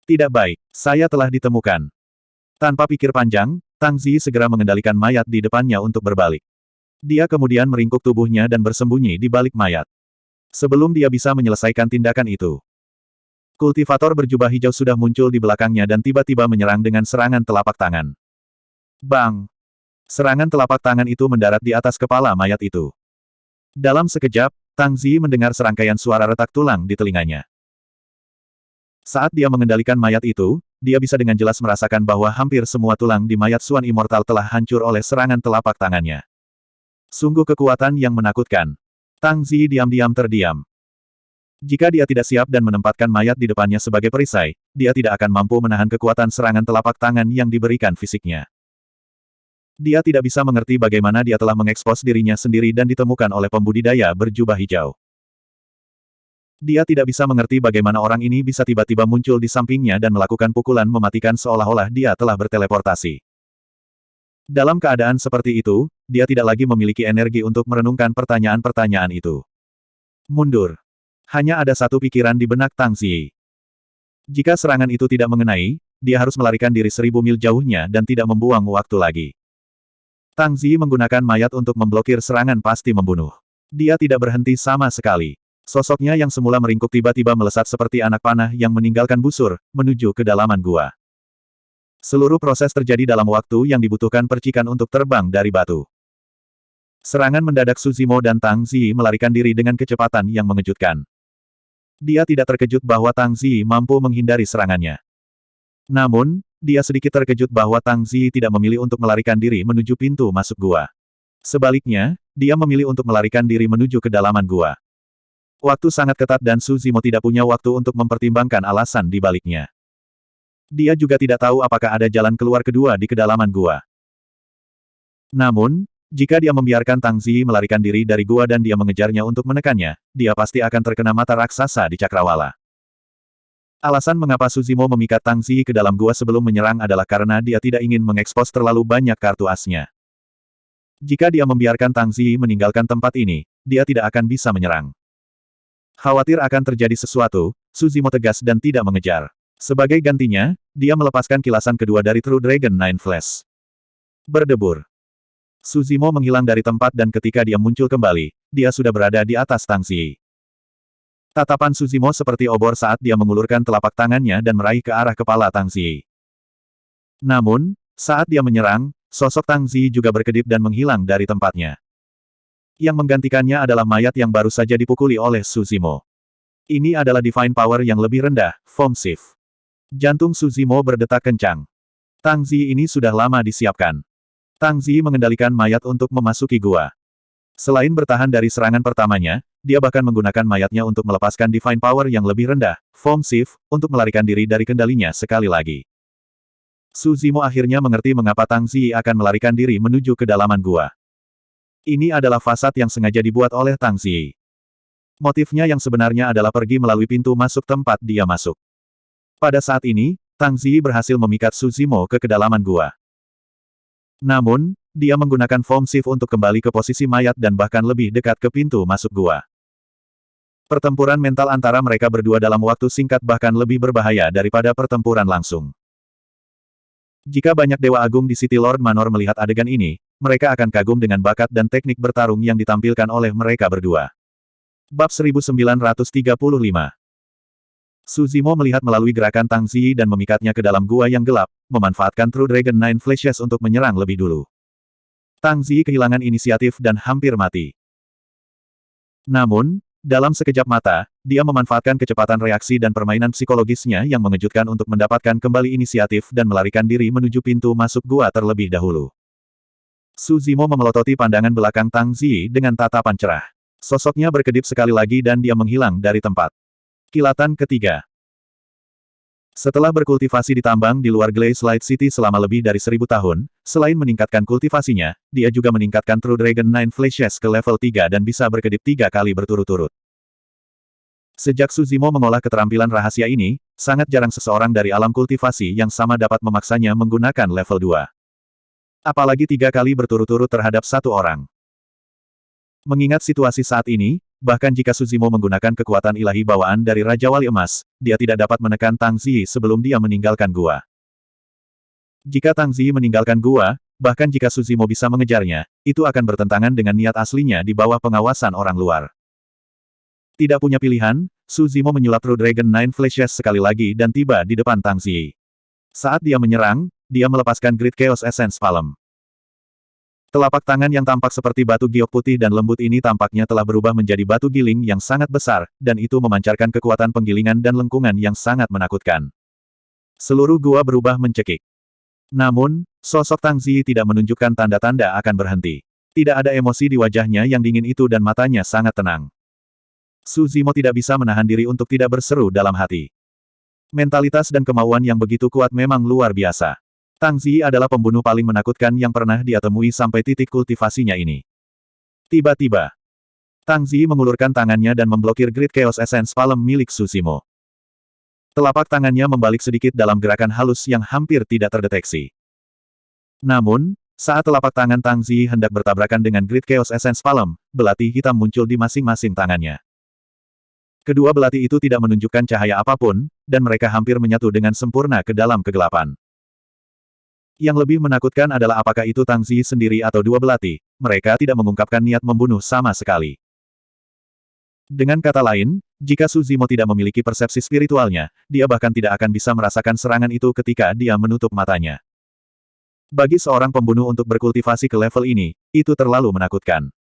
Tidak baik, saya telah ditemukan. Tanpa pikir panjang, Tang Zi segera mengendalikan mayat di depannya untuk berbalik. Dia kemudian meringkuk tubuhnya dan bersembunyi di balik mayat. Sebelum dia bisa menyelesaikan tindakan itu, kultivator berjubah hijau sudah muncul di belakangnya dan tiba-tiba menyerang dengan serangan telapak tangan. Bang! Serangan telapak tangan itu mendarat di atas kepala mayat itu. Dalam sekejap, Tang Zi mendengar serangkaian suara retak tulang di telinganya. Saat dia mengendalikan mayat itu, dia bisa dengan jelas merasakan bahwa hampir semua tulang di mayat Suan Immortal telah hancur oleh serangan telapak tangannya. Sungguh kekuatan yang menakutkan. Tang Zi diam-diam terdiam. Jika dia tidak siap dan menempatkan mayat di depannya sebagai perisai, dia tidak akan mampu menahan kekuatan serangan telapak tangan yang diberikan fisiknya. Dia tidak bisa mengerti bagaimana dia telah mengekspos dirinya sendiri dan ditemukan oleh pembudidaya berjubah hijau. Dia tidak bisa mengerti bagaimana orang ini bisa tiba-tiba muncul di sampingnya dan melakukan pukulan mematikan seolah-olah dia telah berteleportasi. Dalam keadaan seperti itu, dia tidak lagi memiliki energi untuk merenungkan pertanyaan-pertanyaan itu. Mundur. Hanya ada satu pikiran di benak Tang Zi. Jika serangan itu tidak mengenai, dia harus melarikan diri 1000 mil jauhnya dan tidak membuang waktu lagi. Tang Zi menggunakan mayat untuk memblokir serangan pasti membunuh. Dia tidak berhenti sama sekali. Sosoknya yang semula meringkuk tiba-tiba melesat seperti anak panah yang meninggalkan busur, menuju ke kedalaman gua. Seluruh proses terjadi dalam waktu yang dibutuhkan percikan untuk terbang dari batu. Serangan mendadak Suzimo dan Tang Zi melarikan diri dengan kecepatan yang mengejutkan. Dia tidak terkejut bahwa Tang Zi mampu menghindari serangannya. Namun, dia sedikit terkejut bahwa Tang Zi tidak memilih untuk melarikan diri menuju pintu masuk gua. Sebaliknya, dia memilih untuk melarikan diri menuju kedalaman gua. Waktu sangat ketat dan Suzimo tidak punya waktu untuk mempertimbangkan alasan di baliknya. Dia juga tidak tahu apakah ada jalan keluar kedua di kedalaman gua. Namun, jika dia membiarkan Tang Zi melarikan diri dari gua dan dia mengejarnya untuk menekannya, dia pasti akan terkena mata raksasa di cakrawala. Alasan mengapa Suzimo memikat Tang Zi ke dalam gua sebelum menyerang adalah karena dia tidak ingin mengekspos terlalu banyak kartu asnya. Jika dia membiarkan Tang Zi meninggalkan tempat ini, dia tidak akan bisa menyerang. Khawatir akan terjadi sesuatu, Suzimo tegas dan tidak mengejar. Sebagai gantinya, dia melepaskan kilasan kedua dari True Dragon Nine Flash. Berdebur. Suzimo menghilang dari tempat dan ketika dia muncul kembali, dia sudah berada di atas Tang Zi. Tatapan Suzimo seperti obor saat dia mengulurkan telapak tangannya dan meraih ke arah kepala Tang Zi. Namun, saat dia menyerang, sosok Tang Zi juga berkedip dan menghilang dari tempatnya. Yang menggantikannya adalah mayat yang baru saja dipukuli oleh Suzimo. Ini adalah Divine Power yang lebih rendah, Form Shift. Jantung Suzimo berdetak kencang. Tang Zi ini sudah lama disiapkan. Tang Zi mengendalikan mayat untuk memasuki gua. Selain bertahan dari serangan pertamanya, dia bahkan menggunakan mayatnya untuk melepaskan Divine Power yang lebih rendah, Form Shift, untuk melarikan diri dari kendalinya sekali lagi. Suzimo akhirnya mengerti mengapa Tang Zi akan melarikan diri menuju kedalaman gua. Ini adalah fasad yang sengaja dibuat oleh Tang Zi. Motifnya yang sebenarnya adalah pergi melalui pintu masuk tempat dia masuk. Pada saat ini, Tang Zi berhasil memikat Suzimo ke kedalaman gua. Namun, dia menggunakan Form Shift untuk kembali ke posisi mayat dan bahkan lebih dekat ke pintu masuk gua. Pertempuran mental antara mereka berdua dalam waktu singkat bahkan lebih berbahaya daripada pertempuran langsung. Jika banyak Dewa Agung di City Lord Manor melihat adegan ini, mereka akan kagum dengan bakat dan teknik bertarung yang ditampilkan oleh mereka berdua. Bab 1935. Suzimo melihat melalui gerakan Tang Zi dan memikatnya ke dalam gua yang gelap, memanfaatkan True Dragon Nine Flashes untuk menyerang lebih dulu. Tang Zi kehilangan inisiatif dan hampir mati. Namun, dalam sekejap mata, dia memanfaatkan kecepatan reaksi dan permainan psikologisnya yang mengejutkan untuk mendapatkan kembali inisiatif dan melarikan diri menuju pintu masuk gua terlebih dahulu. Suzimo memelototi pandangan belakang Tang Zi dengan tatapan cerah. Sosoknya berkedip sekali lagi dan dia menghilang dari tempat. Kilatan ketiga. Setelah berkultivasi di tambang di luar Glaze Light City selama lebih dari 1000 tahun, selain meningkatkan kultivasinya, dia juga meningkatkan True Dragon Nine Flashes ke level 3 dan bisa berkedip 3 kali berturut-turut. Sejak Suzimo mengolah keterampilan rahasia ini, sangat jarang seseorang dari alam kultivasi yang sama dapat memaksanya menggunakan level 2. Apalagi 3 kali berturut-turut terhadap satu orang. Mengingat situasi saat ini, bahkan jika Suzimo menggunakan kekuatan ilahi bawaan dari Raja Wali Emas, dia tidak dapat menekan Tang Zi sebelum dia meninggalkan gua. Jika Tang Zi meninggalkan gua, bahkan jika Suzimo bisa mengejarnya, itu akan bertentangan dengan niat aslinya di bawah pengawasan orang luar. Tidak punya pilihan, Suzimo menyulap True Dragon Nine Flashes sekali lagi dan tiba di depan Tang Zi. Saat dia menyerang, dia melepaskan Great Chaos Essence Palm. Telapak tangan yang tampak seperti batu giok putih dan lembut ini tampaknya telah berubah menjadi batu giling yang sangat besar, dan itu memancarkan kekuatan penggilingan dan lengkungan yang sangat menakutkan. Seluruh gua berubah mencekik. Namun, sosok Tang Zi tidak menunjukkan tanda-tanda akan berhenti. Tidak ada emosi di wajahnya yang dingin itu dan matanya sangat tenang. Suzimo tidak bisa menahan diri untuk tidak berseru dalam hati. Mentalitas dan kemauan yang begitu kuat memang luar biasa. Tang Zi adalah pembunuh paling menakutkan yang pernah dia temui sampai titik kultivasinya ini. Tiba-tiba, Tang Zi mengulurkan tangannya dan memblokir Great Chaos Essence Palm milik Suzimo. Telapak tangannya membalik sedikit dalam gerakan halus yang hampir tidak terdeteksi. Namun, saat telapak tangan Tang Zi hendak bertabrakan dengan Great Chaos Essence Palm, belati hitam muncul di masing-masing tangannya. Kedua belati itu tidak menunjukkan cahaya apapun, dan mereka hampir menyatu dengan sempurna ke dalam kegelapan. Yang lebih menakutkan adalah apakah itu Tang Zi sendiri atau dua belati, mereka tidak mengungkapkan niat membunuh sama sekali. Dengan kata lain, jika Suzimo tidak memiliki persepsi spiritualnya, dia bahkan tidak akan bisa merasakan serangan itu ketika dia menutup matanya. Bagi seorang pembunuh untuk berkultivasi ke level ini, itu terlalu menakutkan.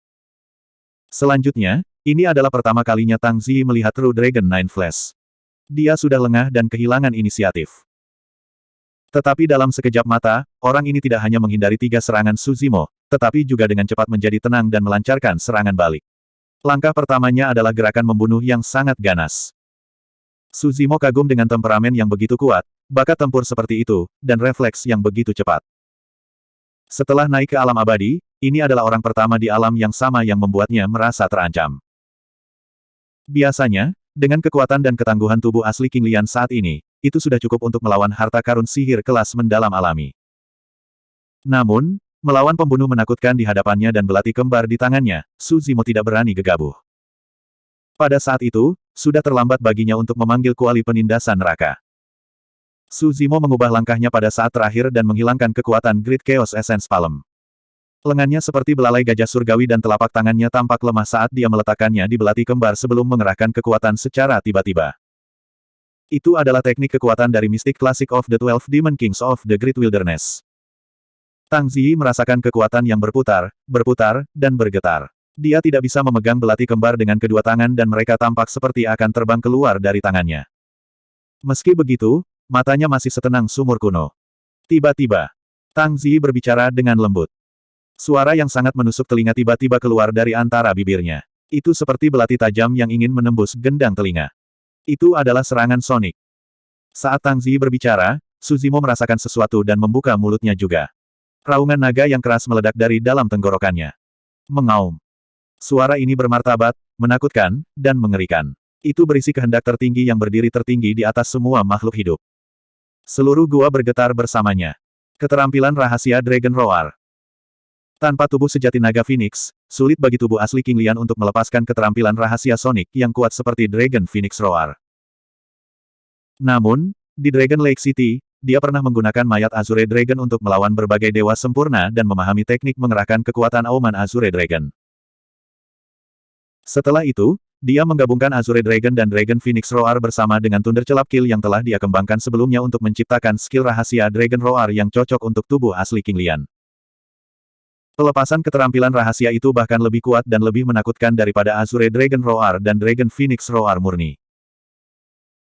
Selanjutnya, ini adalah pertama kalinya Tang Ziyi melihat True Dragon Nine Flash. Dia sudah lengah dan kehilangan inisiatif. Tetapi dalam sekejap mata, orang ini tidak hanya menghindari 3 serangan Suzimo, tetapi juga dengan cepat menjadi tenang dan melancarkan serangan balik. Langkah pertamanya adalah gerakan membunuh yang sangat ganas. Suzimo kagum dengan temperamen yang begitu kuat, bakat tempur seperti itu, dan refleks yang begitu cepat. Setelah naik ke alam abadi, ini adalah orang pertama di alam yang sama yang membuatnya merasa terancam. Biasanya, dengan kekuatan dan ketangguhan tubuh asli King Lian saat ini, itu sudah cukup untuk melawan harta karun sihir kelas mendalam alami. Namun, melawan pembunuh menakutkan di hadapannya dan belati kembar di tangannya, Suzimo tidak berani gegabah. Pada saat itu, sudah terlambat baginya untuk memanggil kuali penindasan neraka. Suzimo mengubah langkahnya pada saat terakhir dan menghilangkan kekuatan Great Chaos Essence Palm. Lengannya seperti belalai gajah surgawi dan telapak tangannya tampak lemah saat dia meletakkannya di belati kembar sebelum mengerahkan kekuatan secara tiba-tiba. Itu adalah teknik kekuatan dari mistik klasik of the 12 Demon Kings of the Great Wilderness. Tang Ziyi merasakan kekuatan yang berputar, dan bergetar. Dia tidak bisa memegang belati kembar dengan kedua tangan dan mereka tampak seperti akan terbang keluar dari tangannya. Meski begitu, matanya masih setenang sumur kuno. Tiba-tiba, Tang Ziyi berbicara dengan lembut. Suara yang sangat menusuk telinga tiba-tiba keluar dari antara bibirnya. Itu seperti belati tajam yang ingin menembus gendang telinga. Itu adalah serangan sonik. Saat Tang Ziyi berbicara, Suzimo merasakan sesuatu dan membuka mulutnya juga. Raungan naga yang keras meledak dari dalam tenggorokannya. Mengaum. Suara ini bermartabat, menakutkan, dan mengerikan. Itu berisi kehendak tertinggi yang berdiri tertinggi di atas semua makhluk hidup. Seluruh gua bergetar bersamanya. Keterampilan rahasia Dragon Roar. Tanpa tubuh sejati naga Phoenix, sulit bagi tubuh asli King Lian untuk melepaskan keterampilan rahasia Sonic yang kuat seperti Dragon Phoenix Roar. Namun, di Dragon Lake City, dia pernah menggunakan mayat Azure Dragon untuk melawan berbagai dewa sempurna dan memahami teknik mengerahkan kekuatan auman Azure Dragon. Setelah itu, dia menggabungkan Azure Dragon dan Dragon Phoenix Roar bersama dengan Thunder Celap Kill yang telah dia kembangkan sebelumnya untuk menciptakan skill rahasia Dragon Roar yang cocok untuk tubuh asli King Lian. Pelepasan keterampilan rahasia itu bahkan lebih kuat dan lebih menakutkan daripada Azure Dragon Roar dan Dragon Phoenix Roar murni.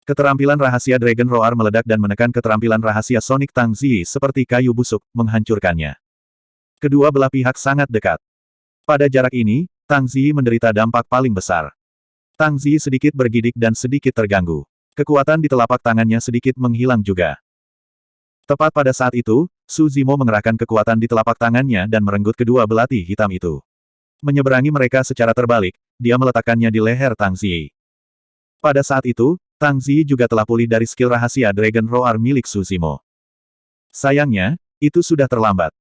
Keterampilan rahasia Dragon Roar meledak dan menekan keterampilan rahasia Sonic Tang Ziyi seperti kayu busuk, menghancurkannya. Kedua belah pihak sangat dekat. Pada jarak ini, Tang Ziyi menderita dampak paling besar. Tang Ziyi sedikit bergidik dan sedikit terganggu. Kekuatan di telapak tangannya sedikit menghilang juga. Tepat pada saat itu, Suzimo mengerahkan kekuatan di telapak tangannya dan merenggut kedua belati hitam itu. Menyeberangi mereka secara terbalik, dia meletakkannya di leher Tang Ziyi. Pada saat itu, Tang Ziyi juga telah pulih dari skill rahasia Dragon Roar milik Suzimo. Sayangnya, itu sudah terlambat.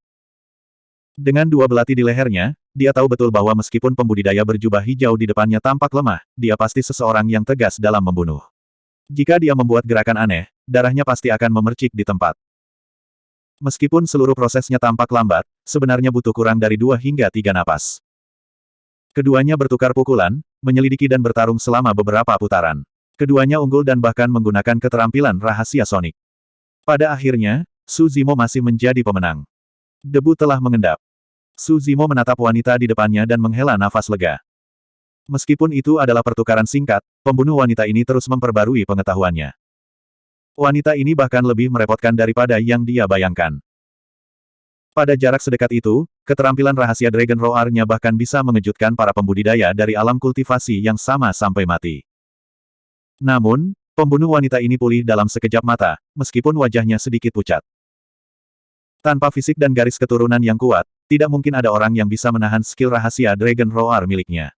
Dengan dua belati di lehernya, dia tahu betul bahwa meskipun pembudidaya berjubah hijau di depannya tampak lemah, dia pasti seseorang yang tegas dalam membunuh. Jika dia membuat gerakan aneh, darahnya pasti akan memercik di tempat. Meskipun seluruh prosesnya tampak lambat, sebenarnya butuh kurang dari 2 hingga 3 napas. Keduanya bertukar pukulan, menyelidiki dan bertarung selama beberapa putaran. Keduanya unggul dan bahkan menggunakan keterampilan rahasia Sonic. Pada akhirnya, Suzimo masih menjadi pemenang. Debu telah mengendap. Suzimo menatap wanita di depannya dan menghela nafas lega. Meskipun itu adalah pertukaran singkat, pembunuh wanita ini terus memperbarui pengetahuannya. Wanita ini bahkan lebih merepotkan daripada yang dia bayangkan. Pada jarak sedekat itu, keterampilan rahasia Dragon Roar-nya bahkan bisa mengejutkan para pembudidaya dari alam kultivasi yang sama sampai mati. Namun, pembunuh wanita ini pulih dalam sekejap mata, meskipun wajahnya sedikit pucat. Tanpa fisik dan garis keturunan yang kuat, tidak mungkin ada orang yang bisa menahan skill rahasia Dragon Roar miliknya.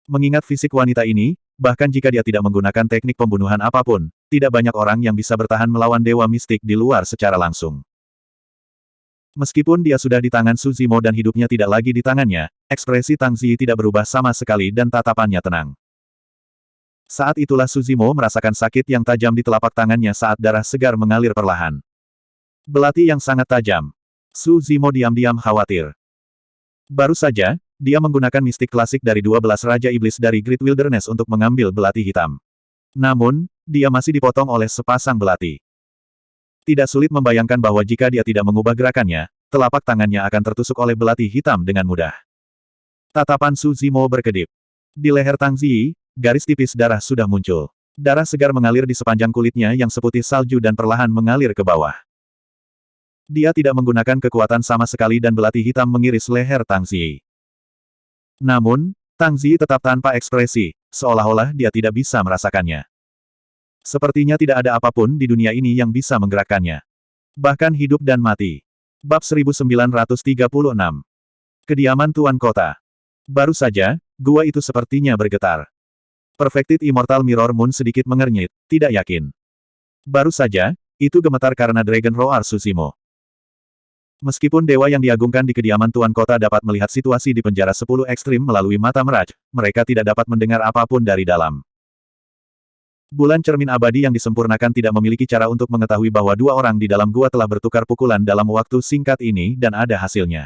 Mengingat fisik wanita ini, bahkan jika dia tidak menggunakan teknik pembunuhan apapun, tidak banyak orang yang bisa bertahan melawan dewa mistik di luar secara langsung. Meskipun dia sudah di tangan Suzimo dan hidupnya tidak lagi di tangannya, ekspresi Tang Ziyi tidak berubah sama sekali dan tatapannya tenang. Saat itulah Suzimo merasakan sakit yang tajam di telapak tangannya saat darah segar mengalir perlahan. Belati yang sangat tajam. Suzimo diam-diam khawatir. Baru saja, dia menggunakan mistik klasik dari 12 Raja Iblis dari Great Wilderness untuk mengambil belati hitam. Namun, dia masih dipotong oleh sepasang belati. Tidak sulit membayangkan bahwa jika dia tidak mengubah gerakannya, telapak tangannya akan tertusuk oleh belati hitam dengan mudah. Tatapan Su Zimo berkedip. Di leher Tang Ziyi, garis tipis darah sudah muncul. Darah segar mengalir di sepanjang kulitnya yang seputih salju dan perlahan mengalir ke bawah. Dia tidak menggunakan kekuatan sama sekali dan belati hitam mengiris leher Tang Ziyi. Namun, Tang Ziyi tetap tanpa ekspresi, seolah-olah dia tidak bisa merasakannya. Sepertinya tidak ada apapun di dunia ini yang bisa menggerakkannya. Bahkan hidup dan mati. Bab 1936. Kediaman Tuan Kota. Baru saja, gua itu sepertinya bergetar. Perfected Immortal Mirror Moon sedikit mengernyit, tidak yakin. Baru saja, itu gemetar karena Dragon Roar Su Zimo. Meskipun dewa yang diagungkan di kediaman Tuan Kota dapat melihat situasi di penjara 10 ekstrim melalui mata meraj, mereka tidak dapat mendengar apapun dari dalam. Bulan cermin abadi yang disempurnakan tidak memiliki cara untuk mengetahui bahwa dua orang di dalam gua telah bertukar pukulan dalam waktu singkat ini dan ada hasilnya.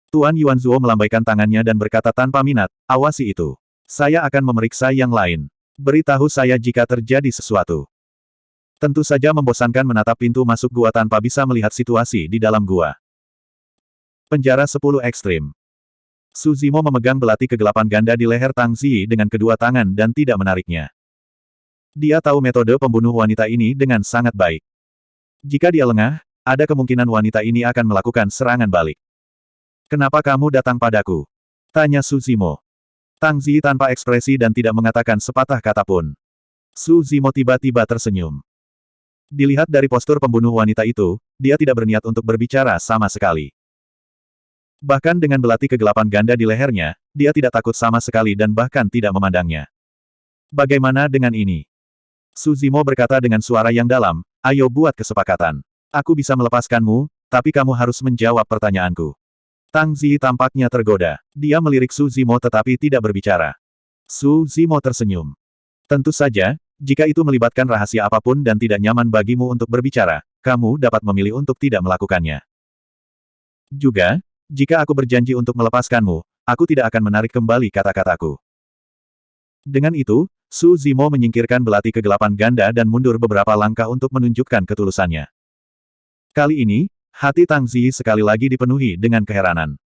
Tuan Yuanzuo melambaikan tangannya dan berkata tanpa minat, awasi itu. Saya akan memeriksa yang lain. Beritahu saya jika terjadi sesuatu. Tentu saja membosankan menatap pintu masuk gua tanpa bisa melihat situasi di dalam gua. Penjara 10 ekstrim. Su Zimo memegang belati kegelapan ganda di leher Tang Ziyi dengan kedua tangan dan tidak menariknya. Dia tahu metode pembunuh wanita ini dengan sangat baik. Jika dia lengah, ada kemungkinan wanita ini akan melakukan serangan balik. Kenapa kamu datang padaku? Tanya Su Zimo. Tang Ziyi tanpa ekspresi dan tidak mengatakan sepatah kata pun. Su Zimo tiba-tiba tersenyum. Dilihat dari postur pembunuh wanita itu, dia tidak berniat untuk berbicara sama sekali. Bahkan dengan belati kegelapan ganda di lehernya, dia tidak takut sama sekali dan bahkan tidak memandangnya. Bagaimana dengan ini? Su Zimo berkata dengan suara yang dalam, ayo buat kesepakatan. Aku bisa melepaskanmu, tapi kamu harus menjawab pertanyaanku. Tang Ziyi tampaknya tergoda. Dia melirik Su Zimo tetapi tidak berbicara. Su Zimo tersenyum. Tentu saja, jika itu melibatkan rahasia apapun dan tidak nyaman bagimu untuk berbicara, kamu dapat memilih untuk tidak melakukannya. Juga, jika aku berjanji untuk melepaskanmu, aku tidak akan menarik kembali kata-kataku. Dengan itu, Su Zimo menyingkirkan belati kegelapan ganda dan mundur beberapa langkah untuk menunjukkan ketulusannya. Kali ini, hati Tang Ziyi sekali lagi dipenuhi dengan keheranan.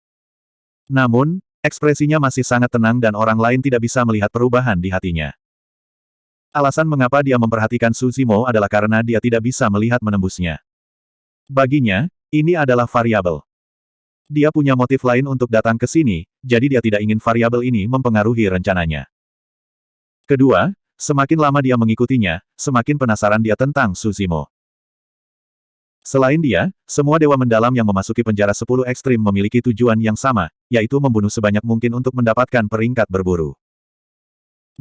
Namun, ekspresinya masih sangat tenang dan orang lain tidak bisa melihat perubahan di hatinya. Alasan mengapa dia memperhatikan Su Zimo adalah karena dia tidak bisa melihat menembusnya. Baginya, ini adalah variabel. Dia punya motif lain untuk datang ke sini, jadi dia tidak ingin variabel ini mempengaruhi rencananya. Kedua, semakin lama dia mengikutinya, semakin penasaran dia tentang Su Zimo. Selain dia, semua dewa mendalam yang memasuki penjara 10 ekstrim memiliki tujuan yang sama, yaitu membunuh sebanyak mungkin untuk mendapatkan peringkat berburu.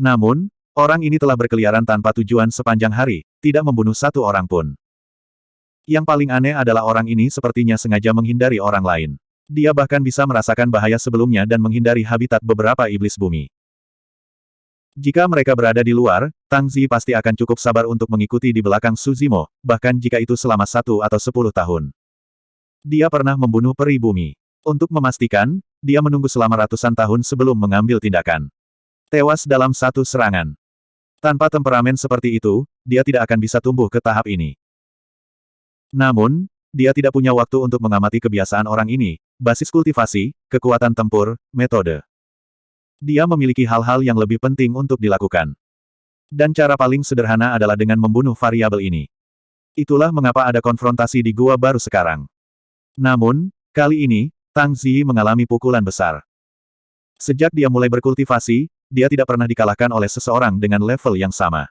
Namun, orang ini telah berkeliaran tanpa tujuan sepanjang hari, tidak membunuh satu orang pun. Yang paling aneh adalah orang ini sepertinya sengaja menghindari orang lain. Dia bahkan bisa merasakan bahaya sebelumnya dan menghindari habitat beberapa iblis bumi. Jika mereka berada di luar, Tang Ziyi pasti akan cukup sabar untuk mengikuti di belakang Su Zimo, bahkan jika itu selama 1 atau 10 tahun. Dia pernah membunuh peri bumi. Untuk memastikan, dia menunggu selama ratusan tahun sebelum mengambil tindakan. Tewas dalam satu serangan. Tanpa temperamen seperti itu, dia tidak akan bisa tumbuh ke tahap ini. Namun, dia tidak punya waktu untuk mengamati kebiasaan orang ini, basis kultivasi, kekuatan tempur, metode. Dia memiliki hal-hal yang lebih penting untuk dilakukan. Dan cara paling sederhana adalah dengan membunuh variabel ini. Itulah mengapa ada konfrontasi di gua baru sekarang. Namun, kali ini, Tang Ziyi mengalami pukulan besar. Sejak dia mulai berkultivasi, dia tidak pernah dikalahkan oleh seseorang dengan level yang sama.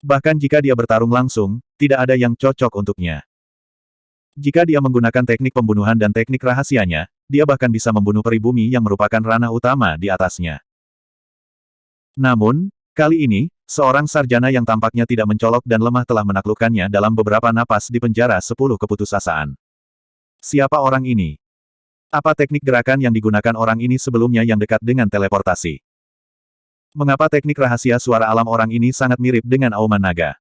Bahkan jika dia bertarung langsung, tidak ada yang cocok untuknya. Jika dia menggunakan teknik pembunuhan dan teknik rahasianya, dia bahkan bisa membunuh peri bumi yang merupakan ranah utama di atasnya. Namun, kali ini, seorang sarjana yang tampaknya tidak mencolok dan lemah telah menaklukkannya dalam beberapa napas di penjara 10 keputusasaan. Siapa orang ini? Apa teknik gerakan yang digunakan orang ini sebelumnya yang dekat dengan teleportasi? Mengapa teknik rahasia suara alam orang ini sangat mirip dengan auman naga?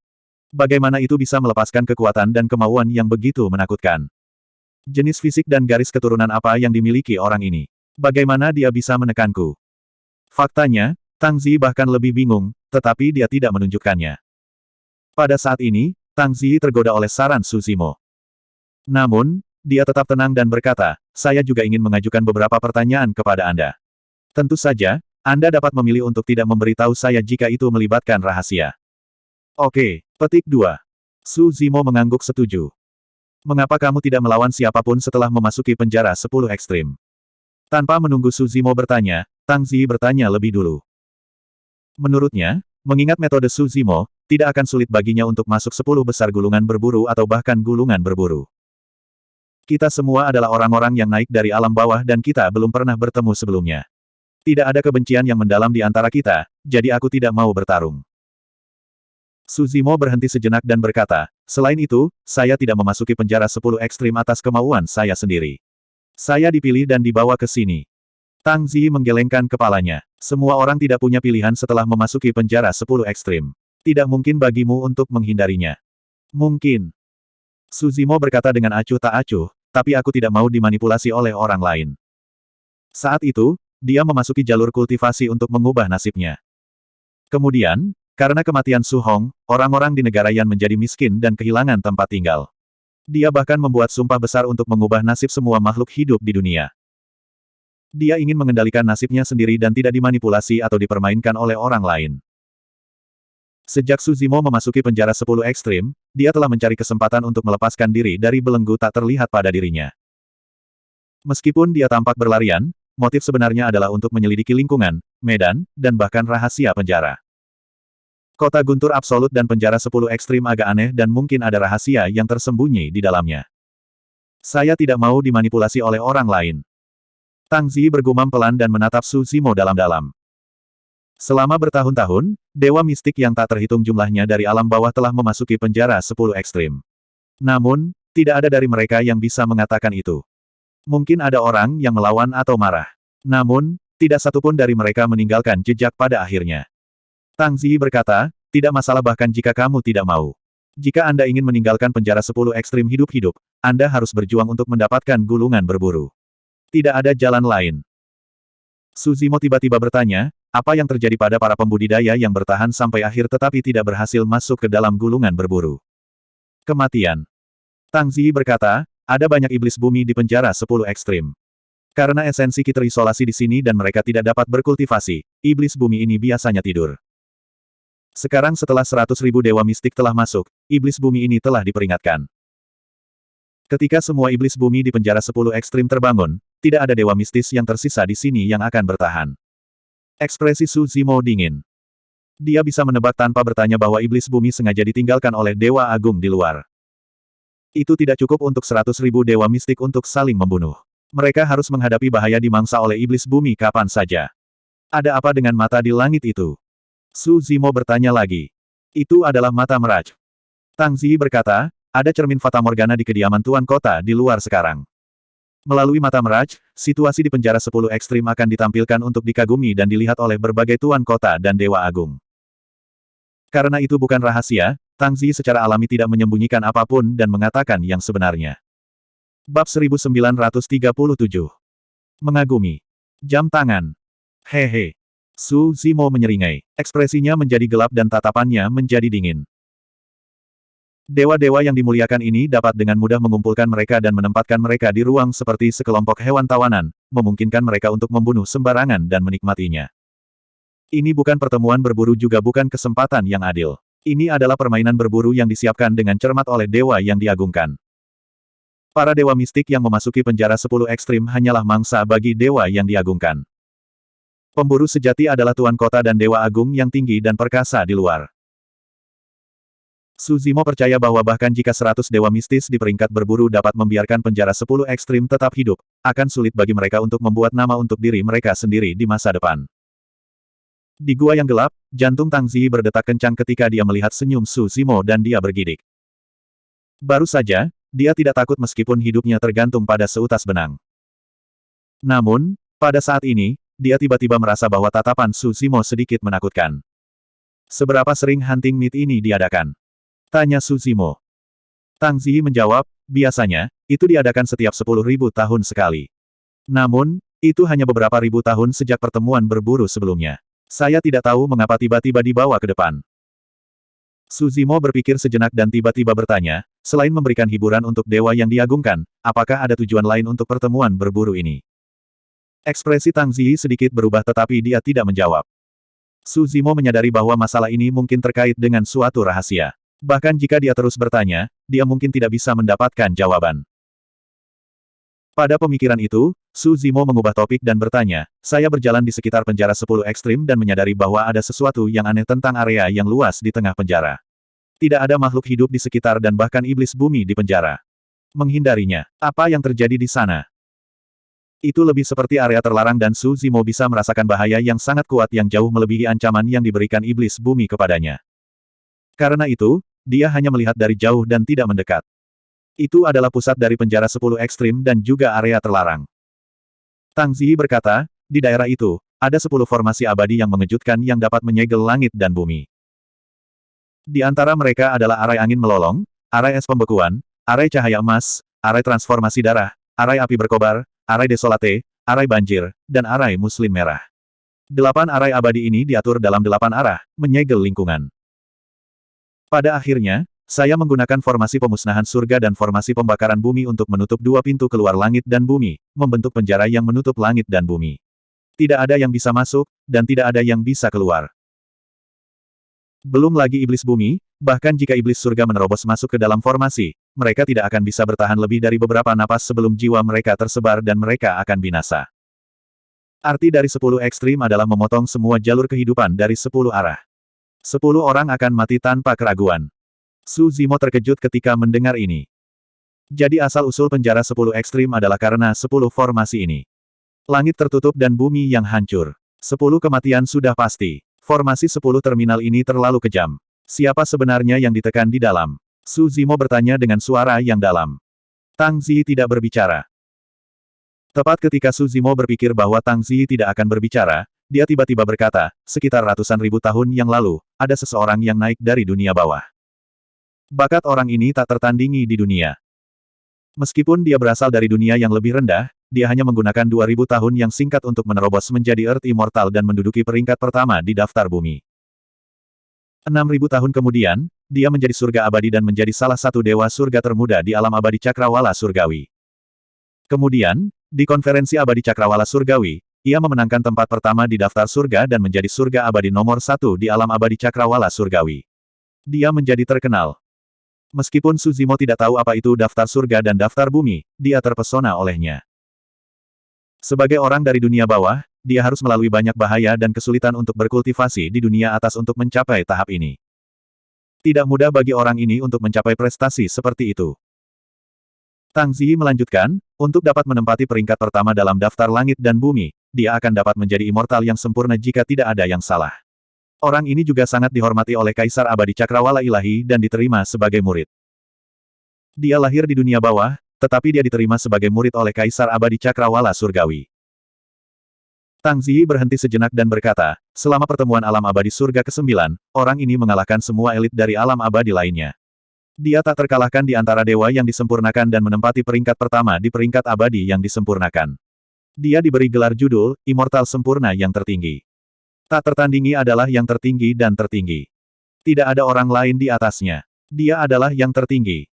Bagaimana itu bisa melepaskan kekuatan dan kemauan yang begitu menakutkan? Jenis fisik dan garis keturunan apa yang dimiliki orang ini? Bagaimana dia bisa menekanku? Faktanya, Tang Ziyi bahkan lebih bingung, tetapi dia tidak menunjukkannya. Pada saat ini, Tang Ziyi tergoda oleh saran Su Zimo. Namun, dia tetap tenang dan berkata, saya juga ingin mengajukan beberapa pertanyaan kepada Anda. Tentu saja, Anda dapat memilih untuk tidak memberitahu saya jika itu melibatkan rahasia. Oke, petik 2. Su Zimo mengangguk setuju. Mengapa kamu tidak melawan siapapun setelah memasuki penjara 10 ekstrim? Tanpa menunggu Su Zimo bertanya, Tang Ziyi bertanya lebih dulu. Menurutnya, mengingat metode Su Zimo, tidak akan sulit baginya untuk masuk 10 besar gulungan berburu atau bahkan gulungan berburu. Kita semua adalah orang-orang yang naik dari alam bawah dan kita belum pernah bertemu sebelumnya. Tidak ada kebencian yang mendalam di antara kita, jadi aku tidak mau bertarung. Su Zimo berhenti sejenak dan berkata, selain itu, saya tidak memasuki penjara 10 ekstrim atas kemauan saya sendiri. Saya dipilih dan dibawa ke sini. Tang Ziyi menggelengkan kepalanya. Semua orang tidak punya pilihan setelah memasuki penjara 10 ekstrim. Tidak mungkin bagimu untuk menghindarinya. Mungkin. Su Zimo berkata dengan acuh tak acuh, tapi aku tidak mau dimanipulasi oleh orang lain. Saat itu, dia memasuki jalur kultivasi untuk mengubah nasibnya. Kemudian, karena kematian Su Hong, orang-orang di negara Yan menjadi miskin dan kehilangan tempat tinggal. Dia bahkan membuat sumpah besar untuk mengubah nasib semua makhluk hidup di dunia. Dia ingin mengendalikan nasibnya sendiri dan tidak dimanipulasi atau dipermainkan oleh orang lain. Sejak Su Zimo memasuki penjara 10 ekstrim, dia telah mencari kesempatan untuk melepaskan diri dari belenggu tak terlihat pada dirinya. Meskipun dia tampak berlarian, motif sebenarnya adalah untuk menyelidiki lingkungan, medan, dan bahkan rahasia penjara. Kota guntur absolut dan penjara 10 ekstrim agak aneh dan mungkin ada rahasia yang tersembunyi di dalamnya. Saya tidak mau dimanipulasi oleh orang lain. Tang Ziyi bergumam pelan dan menatap Su Zimo dalam-dalam. Selama bertahun-tahun, dewa mistik yang tak terhitung jumlahnya dari alam bawah telah memasuki penjara 10 ekstrim. Namun, tidak ada dari mereka yang bisa mengatakan itu. Mungkin ada orang yang melawan atau marah. Namun, tidak satupun dari mereka meninggalkan jejak pada akhirnya. Tang Ziyi berkata, tidak masalah bahkan jika kamu tidak mau. Jika Anda ingin meninggalkan penjara 10 ekstrim hidup-hidup, Anda harus berjuang untuk mendapatkan gulungan berburu. Tidak ada jalan lain. Su Zimo tiba-tiba bertanya, apa yang terjadi pada para pembudidaya yang bertahan sampai akhir tetapi tidak berhasil masuk ke dalam gulungan berburu? Kematian. Tang Ziyi berkata, ada banyak iblis bumi di penjara 10 ekstrim. Karena esensi Qi terisolasi di sini dan mereka tidak dapat berkultivasi, iblis bumi ini biasanya tidur. Sekarang setelah 100.000 dewa mistik telah masuk, iblis bumi ini telah diperingatkan. Ketika semua iblis bumi di penjara 10 ekstrim terbangun, tidak ada dewa mistis yang tersisa di sini yang akan bertahan. Ekspresi Su Zimo dingin. Dia bisa menebak tanpa bertanya bahwa iblis bumi sengaja ditinggalkan oleh dewa agung di luar. Itu tidak cukup untuk 100.000 dewa mistik untuk saling membunuh. Mereka harus menghadapi bahaya dimangsa oleh iblis bumi kapan saja. Ada apa dengan mata di langit itu? Su Zimo bertanya lagi. Itu adalah mata Mirage. Tang Ziyi berkata, ada cermin Fata Morgana di kediaman Tuan Kota di luar sekarang. Melalui mata Mirage, situasi di penjara 10 ekstrim akan ditampilkan untuk dikagumi dan dilihat oleh berbagai Tuan Kota dan Dewa Agung. Karena itu bukan rahasia, Tang Ziyi secara alami tidak menyembunyikan apapun dan mengatakan yang sebenarnya. Bab 1937. Mengagumi. Jam tangan. Hehe. Su Zimo menyeringai. Ekspresinya menjadi gelap dan tatapannya menjadi dingin. Dewa-dewa yang dimuliakan ini dapat dengan mudah mengumpulkan mereka dan menempatkan mereka di ruang seperti sekelompok hewan tawanan, memungkinkan mereka untuk membunuh sembarangan dan menikmatinya. Ini bukan pertemuan berburu juga bukan kesempatan yang adil. Ini adalah permainan berburu yang disiapkan dengan cermat oleh dewa yang diagungkan. Para dewa mistik yang memasuki penjara 10 ekstrim hanyalah mangsa bagi dewa yang diagungkan. Pemburu sejati adalah Tuan Kota dan Dewa Agung yang tinggi dan perkasa di luar. Su Zimo percaya bahwa bahkan jika 100 dewa mistis di peringkat berburu dapat membiarkan penjara 10 ekstrim tetap hidup, akan sulit bagi mereka untuk membuat nama untuk diri mereka sendiri di masa depan. Di gua yang gelap, jantung Tang Ziyi berdetak kencang ketika dia melihat senyum Su Zimo dan dia bergidik. Baru saja, dia tidak takut meskipun hidupnya tergantung pada seutas benang. Namun, pada saat ini, dia tiba-tiba merasa bahwa tatapan Su Zimo sedikit menakutkan. Seberapa sering hunting meet ini diadakan? Tanya Su Zimo. Tang Ziyi menjawab, biasanya, itu diadakan setiap 10.000 tahun sekali. Namun, itu hanya beberapa ribu tahun sejak pertemuan berburu sebelumnya. Saya tidak tahu mengapa tiba-tiba dibawa ke depan. Su Zimo berpikir sejenak dan tiba-tiba bertanya, selain memberikan hiburan untuk dewa yang diagungkan, apakah ada tujuan lain untuk pertemuan berburu ini? Ekspresi Tang Ziyi sedikit berubah tetapi dia tidak menjawab. Su Zimo menyadari bahwa masalah ini mungkin terkait dengan suatu rahasia. Bahkan jika dia terus bertanya, dia mungkin tidak bisa mendapatkan jawaban. Pada pemikiran itu, Su Zimo mengubah topik dan bertanya, saya berjalan di sekitar penjara 10 ekstrim dan menyadari bahwa ada sesuatu yang aneh tentang area yang luas di tengah penjara. Tidak ada makhluk hidup di sekitar dan bahkan iblis bumi di penjara. Menghindarinya, apa yang terjadi di sana? Itu lebih seperti area terlarang dan Su Zimo bisa merasakan bahaya yang sangat kuat yang jauh melebihi ancaman yang diberikan iblis bumi kepadanya. Karena itu, dia hanya melihat dari jauh dan tidak mendekat. Itu adalah pusat dari penjara 10 ekstrim dan juga area terlarang. Tang Ziyi berkata, di daerah itu, ada 10 formasi abadi yang mengejutkan yang dapat menyegel langit dan bumi. Di antara mereka adalah arai angin melolong, arai es pembekuan, arai cahaya emas, arai transformasi darah, arai api berkobar, arai desolate, arai banjir, dan arai muslin merah. 8 arai abadi ini diatur dalam 8 arah, menyegel lingkungan. Pada akhirnya, saya menggunakan formasi pemusnahan surga dan formasi pembakaran bumi untuk menutup 2 pintu keluar langit dan bumi, membentuk penjara yang menutup langit dan bumi. Tidak ada yang bisa masuk, dan tidak ada yang bisa keluar. Belum lagi iblis bumi, bahkan jika iblis surga menerobos masuk ke dalam formasi, mereka tidak akan bisa bertahan lebih dari beberapa napas sebelum jiwa mereka tersebar dan mereka akan binasa. Arti dari 10 ekstrim adalah memotong semua jalur kehidupan dari 10 arah. 10 orang akan mati tanpa keraguan. Su Zimo terkejut ketika mendengar ini. Jadi asal-usul penjara 10 ekstrim adalah karena 10 formasi ini. Langit tertutup dan bumi yang hancur. 10 kematian sudah pasti. Formasi 10 terminal ini terlalu kejam. Siapa sebenarnya yang ditekan di dalam? Su Zimo bertanya dengan suara yang dalam. Tang Ziyi tidak berbicara. Tepat ketika Su Zimo berpikir bahwa Tang Ziyi tidak akan berbicara, dia tiba-tiba berkata, sekitar ratusan ribu tahun yang lalu, ada seseorang yang naik dari dunia bawah. Bakat orang ini tak tertandingi di dunia. Meskipun dia berasal dari dunia yang lebih rendah, dia hanya menggunakan 2000 tahun yang singkat untuk menerobos menjadi Earth Immortal dan menduduki peringkat pertama di daftar bumi. 6000 tahun kemudian, dia menjadi surga abadi dan menjadi salah satu dewa surga termuda di alam abadi Cakrawala Surgawi. Kemudian, di konferensi abadi Cakrawala Surgawi, ia memenangkan tempat pertama di daftar surga dan menjadi surga abadi nomor 1 di alam abadi Cakrawala Surgawi. Dia menjadi terkenal. Meskipun Su Zimo tidak tahu apa itu daftar surga dan daftar bumi, dia terpesona olehnya. Sebagai orang dari dunia bawah, dia harus melalui banyak bahaya dan kesulitan untuk berkultivasi di dunia atas untuk mencapai tahap ini. Tidak mudah bagi orang ini untuk mencapai prestasi seperti itu. Tang Ziyi melanjutkan, untuk dapat menempati peringkat pertama dalam daftar langit dan bumi, dia akan dapat menjadi immortal yang sempurna jika tidak ada yang salah. Orang ini juga sangat dihormati oleh Kaisar Abadi Cakrawala Ilahi dan diterima sebagai murid. Dia lahir di dunia bawah, tetapi dia diterima sebagai murid oleh Kaisar Abadi Cakrawala Surgawi. Tang Ziyi berhenti sejenak dan berkata, selama pertemuan alam abadi surga ke-9, orang ini mengalahkan semua elit dari alam abadi lainnya. Dia tak terkalahkan di antara dewa yang disempurnakan dan menempati peringkat pertama di peringkat abadi yang disempurnakan. Dia diberi gelar judul, Immortal Sempurna yang tertinggi. Tak tertandingi adalah yang tertinggi dan tertinggi. Tidak ada orang lain di atasnya. Dia adalah yang tertinggi.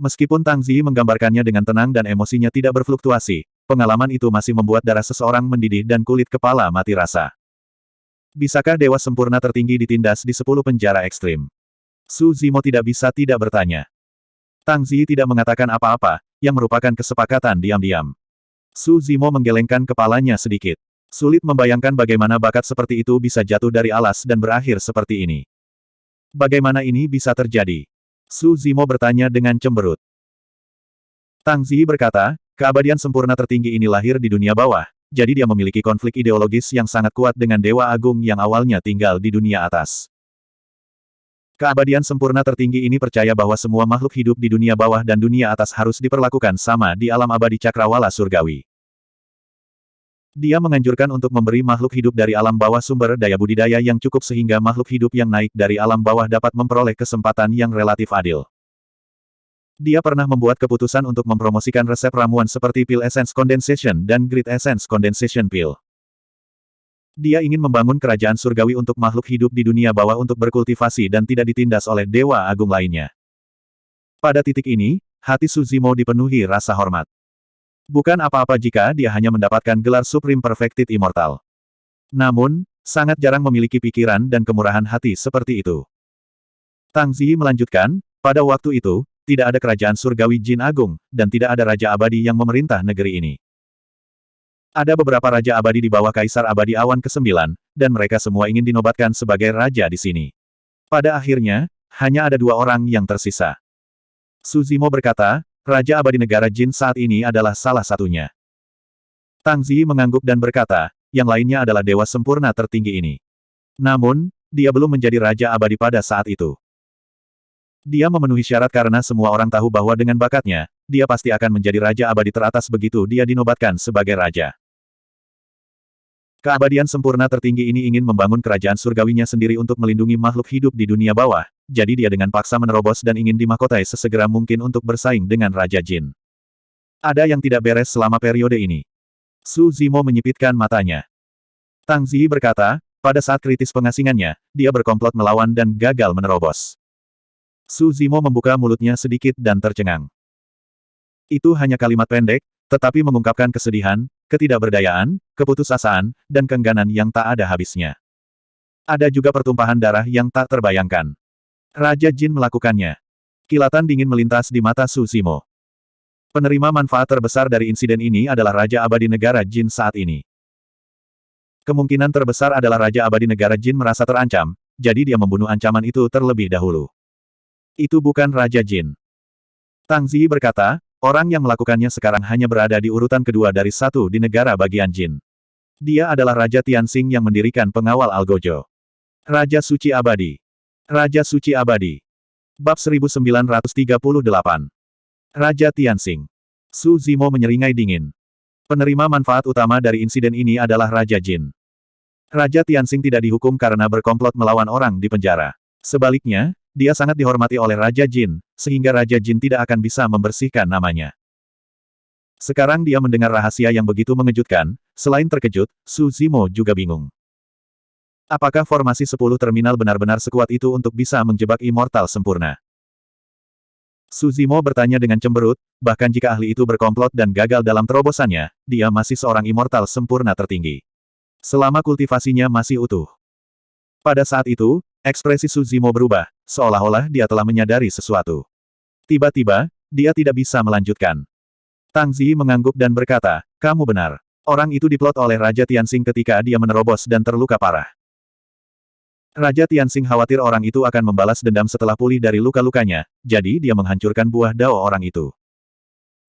Meskipun Tang Ziyi menggambarkannya dengan tenang dan emosinya tidak berfluktuasi, pengalaman itu masih membuat darah seseorang mendidih dan kulit kepala mati rasa. Bisakah dewa sempurna tertinggi ditindas di 10 penjara ekstrim? Su Zimo tidak bisa tidak bertanya. Tang Ziyi tidak mengatakan apa-apa, yang merupakan kesepakatan diam-diam. Su Zimo menggelengkan kepalanya sedikit. Sulit membayangkan bagaimana bakat seperti itu bisa jatuh dari alas dan berakhir seperti ini. Bagaimana ini bisa terjadi? Su Zimo bertanya dengan cemberut. Tang Ziyi berkata, keabadian sempurna tertinggi ini lahir di dunia bawah, jadi dia memiliki konflik ideologis yang sangat kuat dengan Dewa Agung yang awalnya tinggal di dunia atas. Keabadian sempurna tertinggi ini percaya bahwa semua makhluk hidup di dunia bawah dan dunia atas harus diperlakukan sama di alam abadi Cakrawala Surgawi. Dia menganjurkan untuk memberi makhluk hidup dari alam bawah sumber daya budidaya yang cukup sehingga makhluk hidup yang naik dari alam bawah dapat memperoleh kesempatan yang relatif adil. Dia pernah membuat keputusan untuk mempromosikan resep ramuan seperti Pil Essence Condensation dan Grid Essence Condensation Pill. Dia ingin membangun kerajaan surgawi untuk makhluk hidup di dunia bawah untuk berkultivasi dan tidak ditindas oleh dewa agung lainnya. Pada titik ini, hati Su Zimo dipenuhi rasa hormat. Bukan apa-apa jika dia hanya mendapatkan gelar Supreme Perfected Immortal. Namun, sangat jarang memiliki pikiran dan kemurahan hati seperti itu. Tang Ziyi melanjutkan, pada waktu itu, tidak ada kerajaan surgawi Jin Agung, dan tidak ada raja abadi yang memerintah negeri ini. Ada beberapa raja abadi di bawah Kaisar Abadi Awan ke-9, dan mereka semua ingin dinobatkan sebagai raja di sini. Pada akhirnya, hanya ada 2 orang yang tersisa. Su Zimo berkata, Raja Abadi Negara Jin saat ini adalah salah satunya. Tang Ziyi mengangguk dan berkata, yang lainnya adalah dewa sempurna tertinggi ini. Namun, dia belum menjadi raja abadi pada saat itu. Dia memenuhi syarat karena semua orang tahu bahwa dengan bakatnya, dia pasti akan menjadi raja abadi teratas begitu dia dinobatkan sebagai raja. Keabadian sempurna tertinggi ini ingin membangun kerajaan surgawinya sendiri untuk melindungi makhluk hidup di dunia bawah, jadi dia dengan paksa menerobos dan ingin dimahkotai sesegera mungkin untuk bersaing dengan Raja Jin. Ada yang tidak beres selama periode ini. Su Zimo menyipitkan matanya. Tang Ziyi berkata, pada saat kritis pengasingannya, dia berkomplot melawan dan gagal menerobos. Su Zimo membuka mulutnya sedikit dan tercengang. Itu hanya kalimat pendek, tetapi mengungkapkan kesedihan, ketidakberdayaan, keputusasaan, dan keengganan yang tak ada habisnya. Ada juga pertumpahan darah yang tak terbayangkan. Raja Jin melakukannya. Kilatan dingin melintas di mata Su Zimo. Penerima manfaat terbesar dari insiden ini adalah Raja Abadi Negara Jin saat ini. Kemungkinan terbesar adalah Raja Abadi Negara Jin merasa terancam, jadi dia membunuh ancaman itu terlebih dahulu. Itu bukan Raja Jin. Tang Ziyi berkata, orang yang melakukannya sekarang hanya berada di urutan kedua dari 1 di negara bagian Jin. Dia adalah Raja Tianxing yang mendirikan pengawal Algojo. Raja Suci Abadi. Raja Suci Abadi. Bab 1938. Raja Tianxing. Su Zimo menyeringai dingin. Penerima manfaat utama dari insiden ini adalah Raja Jin. Raja Tianxing tidak dihukum karena berkomplot melawan orang di penjara. Sebaliknya, dia sangat dihormati oleh Raja Jin, sehingga Raja Jin tidak akan bisa membersihkan namanya. Sekarang dia mendengar rahasia yang begitu mengejutkan, selain terkejut, Su Zimo juga bingung. Apakah formasi 10 terminal benar-benar sekuat itu untuk bisa menjebak immortal sempurna? Su Zimo bertanya dengan cemberut, bahkan jika ahli itu berkomplot dan gagal dalam terobosannya, dia masih seorang immortal sempurna tertinggi. Selama kultivasinya masih utuh. Pada saat itu, ekspresi Su Zimo berubah, seolah-olah dia telah menyadari sesuatu. Tiba-tiba, dia tidak bisa melanjutkan. Tang Ziyi mengangguk dan berkata, kamu benar. Orang itu diplot oleh Raja Tianxing ketika dia menerobos dan terluka parah. Raja Tianxing khawatir orang itu akan membalas dendam setelah pulih dari luka-lukanya, jadi dia menghancurkan buah dao orang itu.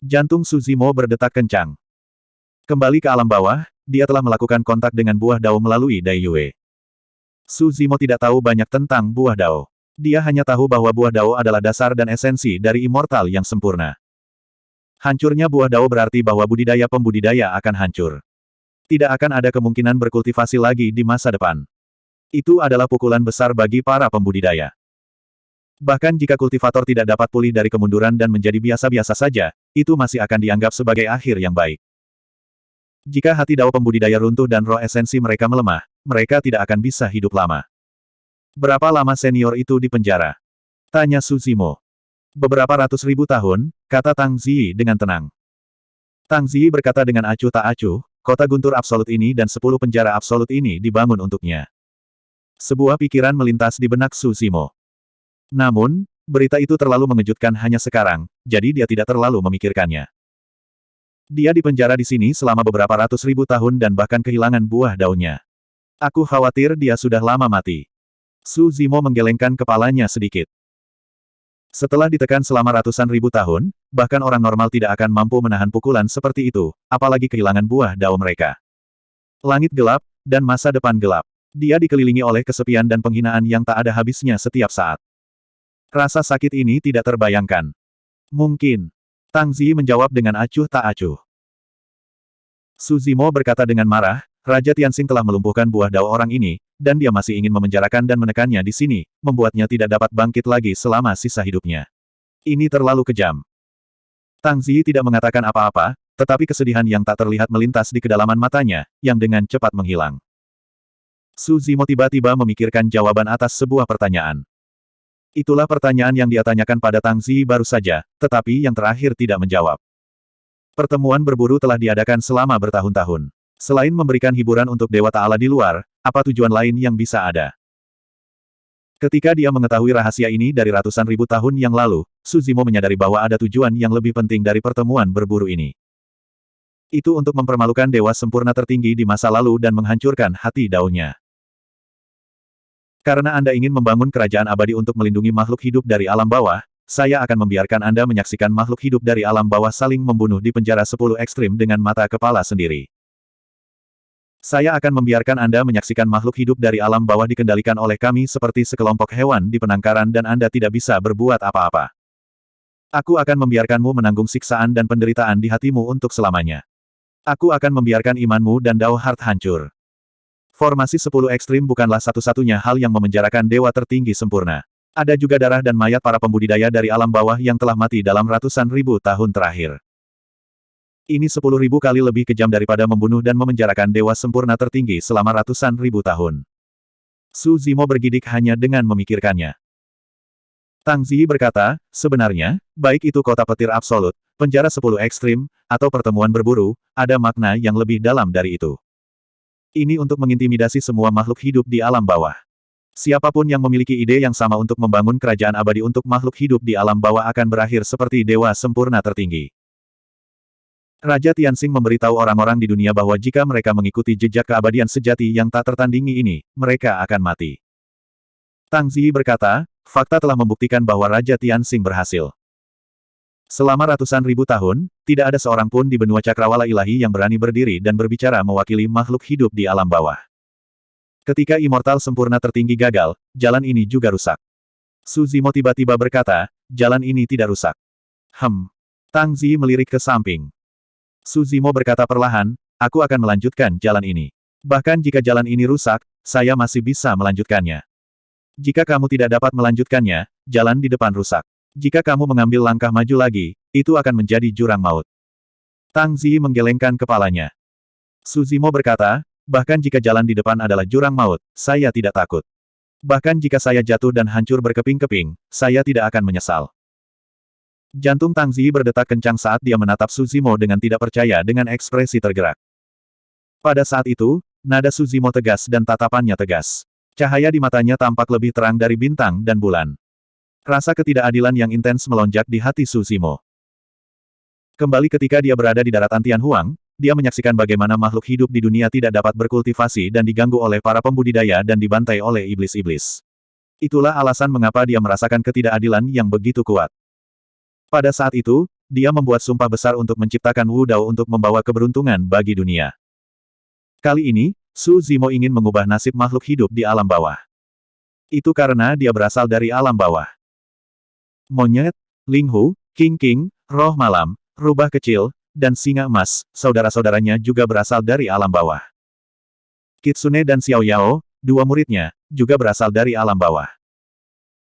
Jantung Su Zimo berdetak kencang. Kembali ke alam bawah, dia telah melakukan kontak dengan buah dao melalui Dai Yue. Su Zimo tidak tahu banyak tentang buah dao. Dia hanya tahu bahwa buah dao adalah dasar dan esensi dari immortal yang sempurna. Hancurnya buah dao berarti bahwa budidaya pembudidaya akan hancur. Tidak akan ada kemungkinan berkultivasi lagi di masa depan. Itu adalah pukulan besar bagi para pembudidaya. Bahkan jika kultivator tidak dapat pulih dari kemunduran dan menjadi biasa-biasa saja, itu masih akan dianggap sebagai akhir yang baik. Jika hati dao pembudidaya runtuh dan roh esensi mereka melemah, mereka tidak akan bisa hidup lama. Berapa lama senior itu di penjara? Tanya Su Zimo. Beberapa ratus ribu tahun, kata Tang Ziyi dengan tenang. Tang Ziyi berkata dengan acuh tak acuh, kota guntur absolut ini dan 10 penjara absolut ini dibangun untuknya. Sebuah pikiran melintas di benak Su Zimo. Namun, berita itu terlalu mengejutkan hanya sekarang, jadi dia tidak terlalu memikirkannya. Dia dipenjara di sini selama beberapa ratus ribu tahun dan bahkan kehilangan buah daunnya. Aku khawatir dia sudah lama mati. Su Zimo menggelengkan kepalanya sedikit. Setelah ditekan selama ratusan ribu tahun, bahkan orang normal tidak akan mampu menahan pukulan seperti itu, apalagi kehilangan buah dao mereka. Langit gelap, dan masa depan gelap. Dia dikelilingi oleh kesepian dan penghinaan yang tak ada habisnya setiap saat. Rasa sakit ini tidak terbayangkan. Mungkin. Tang Ziyi menjawab dengan acuh tak acuh. Su Zimo berkata dengan marah, Raja Tianxing telah melumpuhkan buah dao orang ini, dan dia masih ingin memenjarakan dan menekannya di sini, membuatnya tidak dapat bangkit lagi selama sisa hidupnya. Ini terlalu kejam. Tang Ziyi tidak mengatakan apa-apa, tetapi kesedihan yang tak terlihat melintas di kedalaman matanya, yang dengan cepat menghilang. Su Zimo tiba-tiba memikirkan jawaban atas sebuah pertanyaan. Itulah pertanyaan yang dia tanyakan pada Tang Zi baru saja, tetapi yang terakhir tidak menjawab. Pertemuan berburu telah diadakan selama bertahun-tahun. Selain memberikan hiburan untuk Dewa Ta'ala di luar, apa tujuan lain yang bisa ada? Ketika dia mengetahui rahasia ini dari ratusan ribu tahun yang lalu, Su Zimo menyadari bahwa ada tujuan yang lebih penting dari pertemuan berburu ini. Itu untuk mempermalukan Dewa Sempurna tertinggi di masa lalu dan menghancurkan hati daunnya. Karena Anda ingin membangun kerajaan abadi untuk melindungi makhluk hidup dari alam bawah, saya akan membiarkan Anda menyaksikan makhluk hidup dari alam bawah saling membunuh di penjara 10 ekstrim dengan mata kepala sendiri. Saya akan membiarkan Anda menyaksikan makhluk hidup dari alam bawah dikendalikan oleh kami seperti sekelompok hewan di penangkaran dan Anda tidak bisa berbuat apa-apa. Aku akan membiarkanmu menanggung siksaan dan penderitaan di hatimu untuk selamanya. Aku akan membiarkan imanmu dan Dao Heart hancur. Formasi 10 ekstrim bukanlah satu-satunya hal yang memenjarakan dewa tertinggi sempurna. Ada juga darah dan mayat para pembudidaya dari alam bawah yang telah mati dalam ratusan ribu tahun terakhir. Ini 10.000 kali lebih kejam daripada membunuh dan memenjarakan dewa sempurna tertinggi selama ratusan ribu tahun. Su Zimo bergidik hanya dengan memikirkannya. Tang Zi berkata, sebenarnya, baik itu kota petir absolut, penjara 10 ekstrim, atau pertemuan berburu, ada makna yang lebih dalam dari itu. Ini untuk mengintimidasi semua makhluk hidup di alam bawah. Siapapun yang memiliki ide yang sama untuk membangun kerajaan abadi untuk makhluk hidup di alam bawah akan berakhir seperti dewa sempurna tertinggi. Raja Tianxing memberitahu orang-orang di dunia bahwa jika mereka mengikuti jejak keabadian sejati yang tak tertandingi ini, mereka akan mati. Tang Zi berkata, fakta telah membuktikan bahwa Raja Tianxing berhasil. Selama ratusan ribu tahun, tidak ada seorang pun di benua cakrawala ilahi yang berani berdiri dan berbicara mewakili makhluk hidup di alam bawah. Ketika immortal sempurna tertinggi gagal, jalan ini juga rusak. Su Zimo tiba-tiba berkata, jalan ini tidak rusak. Tang Zi melirik ke samping. Su Zimo berkata perlahan, aku akan melanjutkan jalan ini. Bahkan jika jalan ini rusak, saya masih bisa melanjutkannya. Jika kamu tidak dapat melanjutkannya, jalan di depan rusak. Jika kamu mengambil langkah maju lagi, itu akan menjadi jurang maut. Tang Zi menggelengkan kepalanya. Su Zimo berkata, bahkan jika jalan di depan adalah jurang maut, saya tidak takut. Bahkan jika saya jatuh dan hancur berkeping-keping, saya tidak akan menyesal. Jantung Tang Zi berdetak kencang saat dia menatap Su Zimo dengan tidak percaya dengan ekspresi tergerak. Pada saat itu, nada Su Zimo tegas dan tatapannya tegas. Cahaya di matanya tampak lebih terang dari bintang dan bulan. Rasa ketidakadilan yang intens melonjak di hati Su Zimo. Kembali ketika dia berada di daratan Tianhuang, dia menyaksikan bagaimana makhluk hidup di dunia tidak dapat berkultivasi dan diganggu oleh para pembudidaya dan dibantai oleh iblis-iblis. Itulah alasan mengapa dia merasakan ketidakadilan yang begitu kuat. Pada saat itu, dia membuat sumpah besar untuk menciptakan Wu Dao untuk membawa keberuntungan bagi dunia. Kali ini, Su Zimo ingin mengubah nasib makhluk hidup di alam bawah. Itu karena dia berasal dari alam bawah. Monyet, Linghu, King, roh malam, rubah kecil, dan singa emas, saudara-saudaranya juga berasal dari alam bawah. Kitsune dan Xiao Yao, dua muridnya, juga berasal dari alam bawah.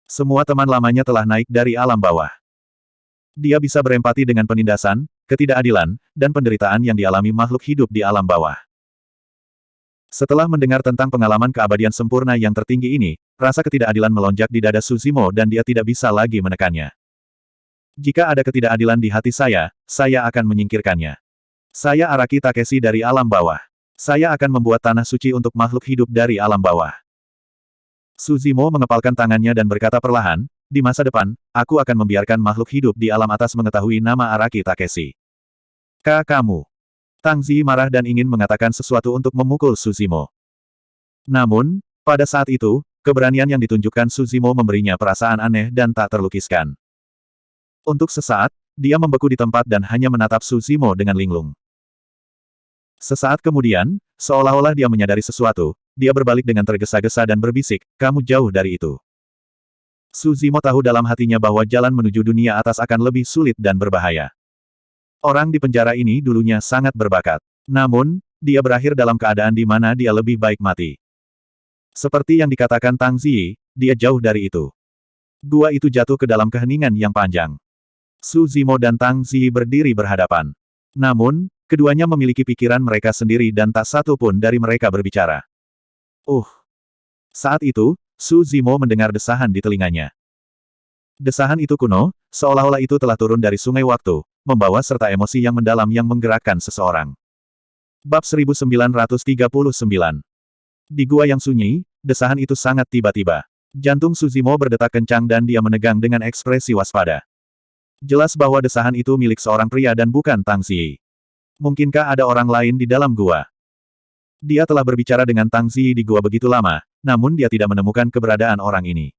Semua teman lamanya telah naik dari alam bawah. Dia bisa berempati dengan penindasan, ketidakadilan, dan penderitaan yang dialami makhluk hidup di alam bawah. Setelah mendengar tentang pengalaman keabadian sempurna yang tertinggi ini, rasa ketidakadilan melonjak di dada Su Zimo dan dia tidak bisa lagi menekannya. Jika ada ketidakadilan di hati saya akan menyingkirkannya. Saya Araki Takeshi dari alam bawah. Saya akan membuat tanah suci untuk makhluk hidup dari alam bawah. Su Zimo mengepalkan tangannya dan berkata perlahan, di masa depan, aku akan membiarkan makhluk hidup di alam atas mengetahui nama Araki Takeshi. Kamu. Tang Zi marah dan ingin mengatakan sesuatu untuk memukul Su Zimo. Namun, pada saat itu, keberanian yang ditunjukkan Su Zimo memberinya perasaan aneh dan tak terlukiskan. Untuk sesaat, dia membeku di tempat dan hanya menatap Su Zimo dengan linglung. Sesaat kemudian, seolah-olah dia menyadari sesuatu, dia berbalik dengan tergesa-gesa dan berbisik, kamu jauh dari itu. Su Zimo tahu dalam hatinya bahwa jalan menuju dunia atas akan lebih sulit dan berbahaya. Orang di penjara ini dulunya sangat berbakat. Namun, dia berakhir dalam keadaan di mana dia lebih baik mati. Seperti yang dikatakan Tang Zi, dia jauh dari itu. Dua itu jatuh ke dalam keheningan yang panjang. Su Zimo dan Tang Zi berdiri berhadapan. Namun, keduanya memiliki pikiran mereka sendiri dan tak satu pun dari mereka berbicara. Saat itu, Su Zimo mendengar desahan di telinganya. Desahan itu kuno, seolah-olah itu telah turun dari sungai waktu, membawa serta emosi yang mendalam yang menggerakkan seseorang. Bab 1939. Di gua yang sunyi, desahan itu sangat tiba-tiba. Jantung Su Zimo berdetak kencang dan dia menegang dengan ekspresi waspada. Jelas bahwa desahan itu milik seorang pria dan bukan Tang Ziyi. Mungkinkah ada orang lain di dalam gua? Dia telah berbicara dengan Tang Ziyi di gua begitu lama, namun dia tidak menemukan keberadaan orang ini.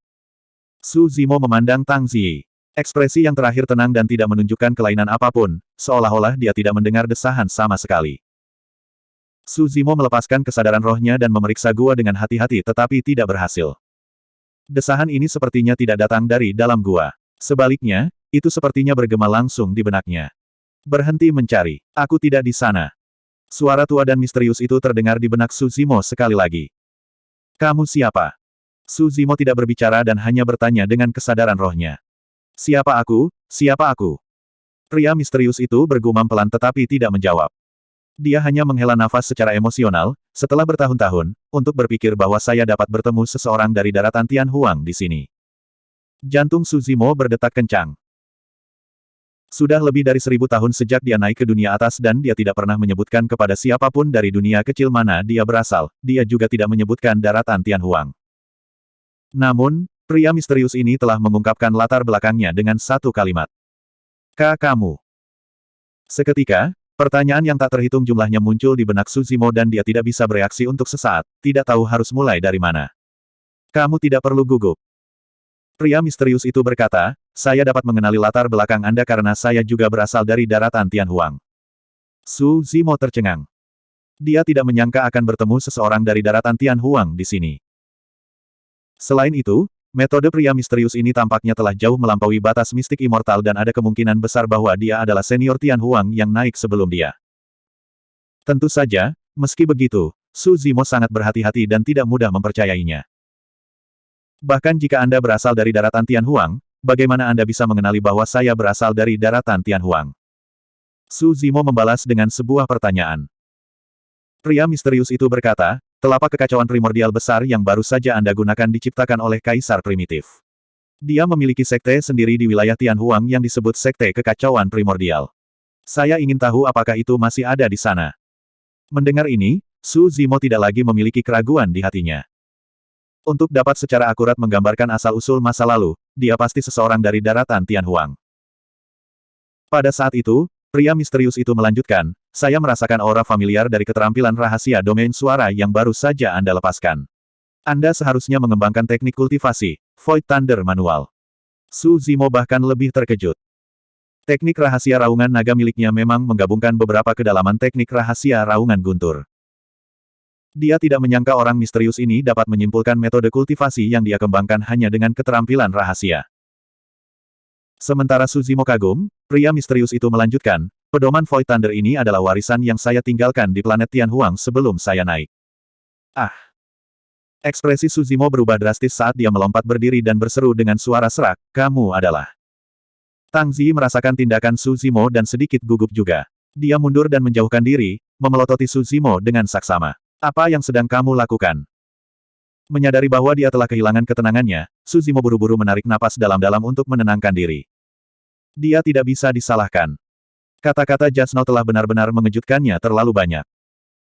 Su Zimo memandang Tang Ziyi. Ekspresi yang terakhir tenang dan tidak menunjukkan kelainan apapun, seolah-olah dia tidak mendengar desahan sama sekali. Su Zimo melepaskan kesadaran rohnya dan memeriksa gua dengan hati-hati tetapi tidak berhasil. Desahan ini sepertinya tidak datang dari dalam gua. Sebaliknya, itu sepertinya bergema langsung di benaknya. Berhenti mencari. Aku tidak di sana. Suara tua dan misterius itu terdengar di benak Su Zimo sekali lagi. Kamu siapa? Su Zimo tidak berbicara dan hanya bertanya dengan kesadaran rohnya. Siapa aku? Siapa aku? Pria misterius itu bergumam pelan tetapi tidak menjawab. Dia hanya menghela nafas secara emosional, setelah bertahun-tahun, untuk berpikir bahwa saya dapat bertemu seseorang dari daratan Tianhuang di sini. Jantung Su Zimo berdetak kencang. Sudah lebih dari 1000 tahun sejak dia naik ke dunia atas dan dia tidak pernah menyebutkan kepada siapapun dari dunia kecil mana dia berasal, dia juga tidak menyebutkan daratan Tianhuang. Namun, pria misterius ini telah mengungkapkan latar belakangnya dengan satu kalimat. Kamu. Seketika, pertanyaan yang tak terhitung jumlahnya muncul di benak Su Zimo dan dia tidak bisa bereaksi untuk sesaat, tidak tahu harus mulai dari mana. Kamu tidak perlu gugup. Pria misterius itu berkata, saya dapat mengenali latar belakang Anda karena saya juga berasal dari daratan Tianhuang. Su Zimo tercengang. Dia tidak menyangka akan bertemu seseorang dari daratan Tianhuang di sini. Selain itu, metode pria misterius ini tampaknya telah jauh melampaui batas mistik immortal dan ada kemungkinan besar bahwa dia adalah senior Tianhuang yang naik sebelum dia. Tentu saja, meski begitu, Su Zimo sangat berhati-hati dan tidak mudah mempercayainya. Bahkan jika Anda berasal dari daratan Tianhuang, bagaimana Anda bisa mengenali bahwa saya berasal dari daratan Tianhuang? Su Zimo membalas dengan sebuah pertanyaan. Pria misterius itu berkata, telapak kekacauan primordial besar yang baru saja Anda gunakan diciptakan oleh Kaisar Primitif. Dia memiliki sekte sendiri di wilayah Tianhuang yang disebut Sekte Kekacauan Primordial. Saya ingin tahu apakah itu masih ada di sana. Mendengar ini, Su Zimo tidak lagi memiliki keraguan di hatinya. Untuk dapat secara akurat menggambarkan asal-usul masa lalu, dia pasti seseorang dari daratan Tianhuang. Pada saat itu, pria misterius itu melanjutkan, saya merasakan aura familiar dari keterampilan rahasia domain suara yang baru saja Anda lepaskan. Anda seharusnya mengembangkan teknik kultivasi, Void Thunder manual. Su Zimo bahkan lebih terkejut. Teknik rahasia raungan naga miliknya memang menggabungkan beberapa kedalaman teknik rahasia raungan guntur. Dia tidak menyangka orang misterius ini dapat menyimpulkan metode kultivasi yang dia kembangkan hanya dengan keterampilan rahasia. Sementara Su Zimo kagum, pria misterius itu melanjutkan, pedoman Void Thunder ini adalah warisan yang saya tinggalkan di planet Tianhuang sebelum saya naik. Ah! Ekspresi Su Zimo berubah drastis saat dia melompat berdiri dan berseru dengan suara serak, kamu adalah. Tang Ziyi merasakan tindakan Su Zimo dan sedikit gugup juga. Dia mundur dan menjauhkan diri, memelototi Su Zimo dengan saksama. Apa yang sedang kamu lakukan? Menyadari bahwa dia telah kehilangan ketenangannya, Su Zimo buru-buru menarik napas dalam-dalam untuk menenangkan diri. Dia tidak bisa disalahkan. Kata-kata Jasno telah benar-benar mengejutkannya terlalu banyak.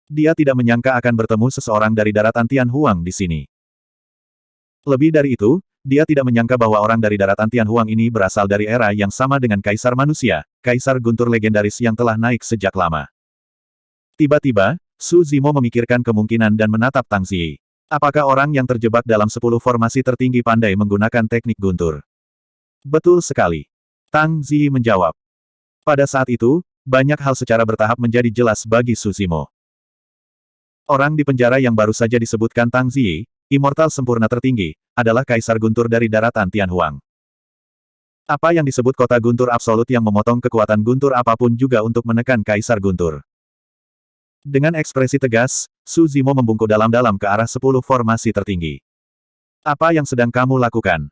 Dia tidak menyangka akan bertemu seseorang dari daratan Tianhuang di sini. Lebih dari itu, dia tidak menyangka bahwa orang dari daratan Tianhuang ini berasal dari era yang sama dengan Kaisar Manusia, Kaisar Guntur legendaris yang telah naik sejak lama. Tiba-tiba, Su Zimo memikirkan kemungkinan dan menatap Tang Ziyi. Apakah orang yang terjebak dalam 10 formasi tertinggi pandai menggunakan teknik guntur? Betul sekali. Tang Ziyi menjawab. Pada saat itu, banyak hal secara bertahap menjadi jelas bagi Su Zimo. Orang di penjara yang baru saja disebutkan Tang Ziyi, immortal sempurna tertinggi, adalah Kaisar Guntur dari daratan Tianhuang. Apa yang disebut kota guntur absolut yang memotong kekuatan guntur apapun juga untuk menekan Kaisar Guntur. Dengan ekspresi tegas, Su Zimo membungkuk dalam-dalam ke arah 10 formasi tertinggi. Apa yang sedang kamu lakukan?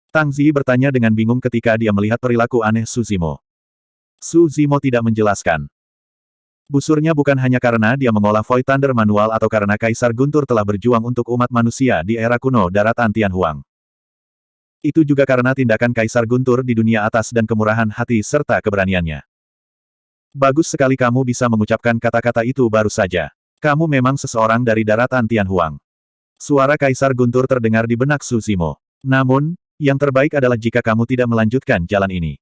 Tang Ziyi bertanya dengan bingung ketika dia melihat perilaku aneh Su Zimo. Su Zimo tidak menjelaskan. Busurnya bukan hanya karena dia mengolah Void Thunder manual atau karena Kaisar Guntur telah berjuang untuk umat manusia di era kuno daratan Tianhuang. Itu juga karena tindakan Kaisar Guntur di dunia atas dan kemurahan hati serta keberaniannya. Bagus sekali kamu bisa mengucapkan kata-kata itu baru saja. Kamu memang seseorang dari daratan Tianhuang. Suara Kaisar Guntur terdengar di benak Su Zimo. Namun, yang terbaik adalah jika kamu tidak melanjutkan jalan ini.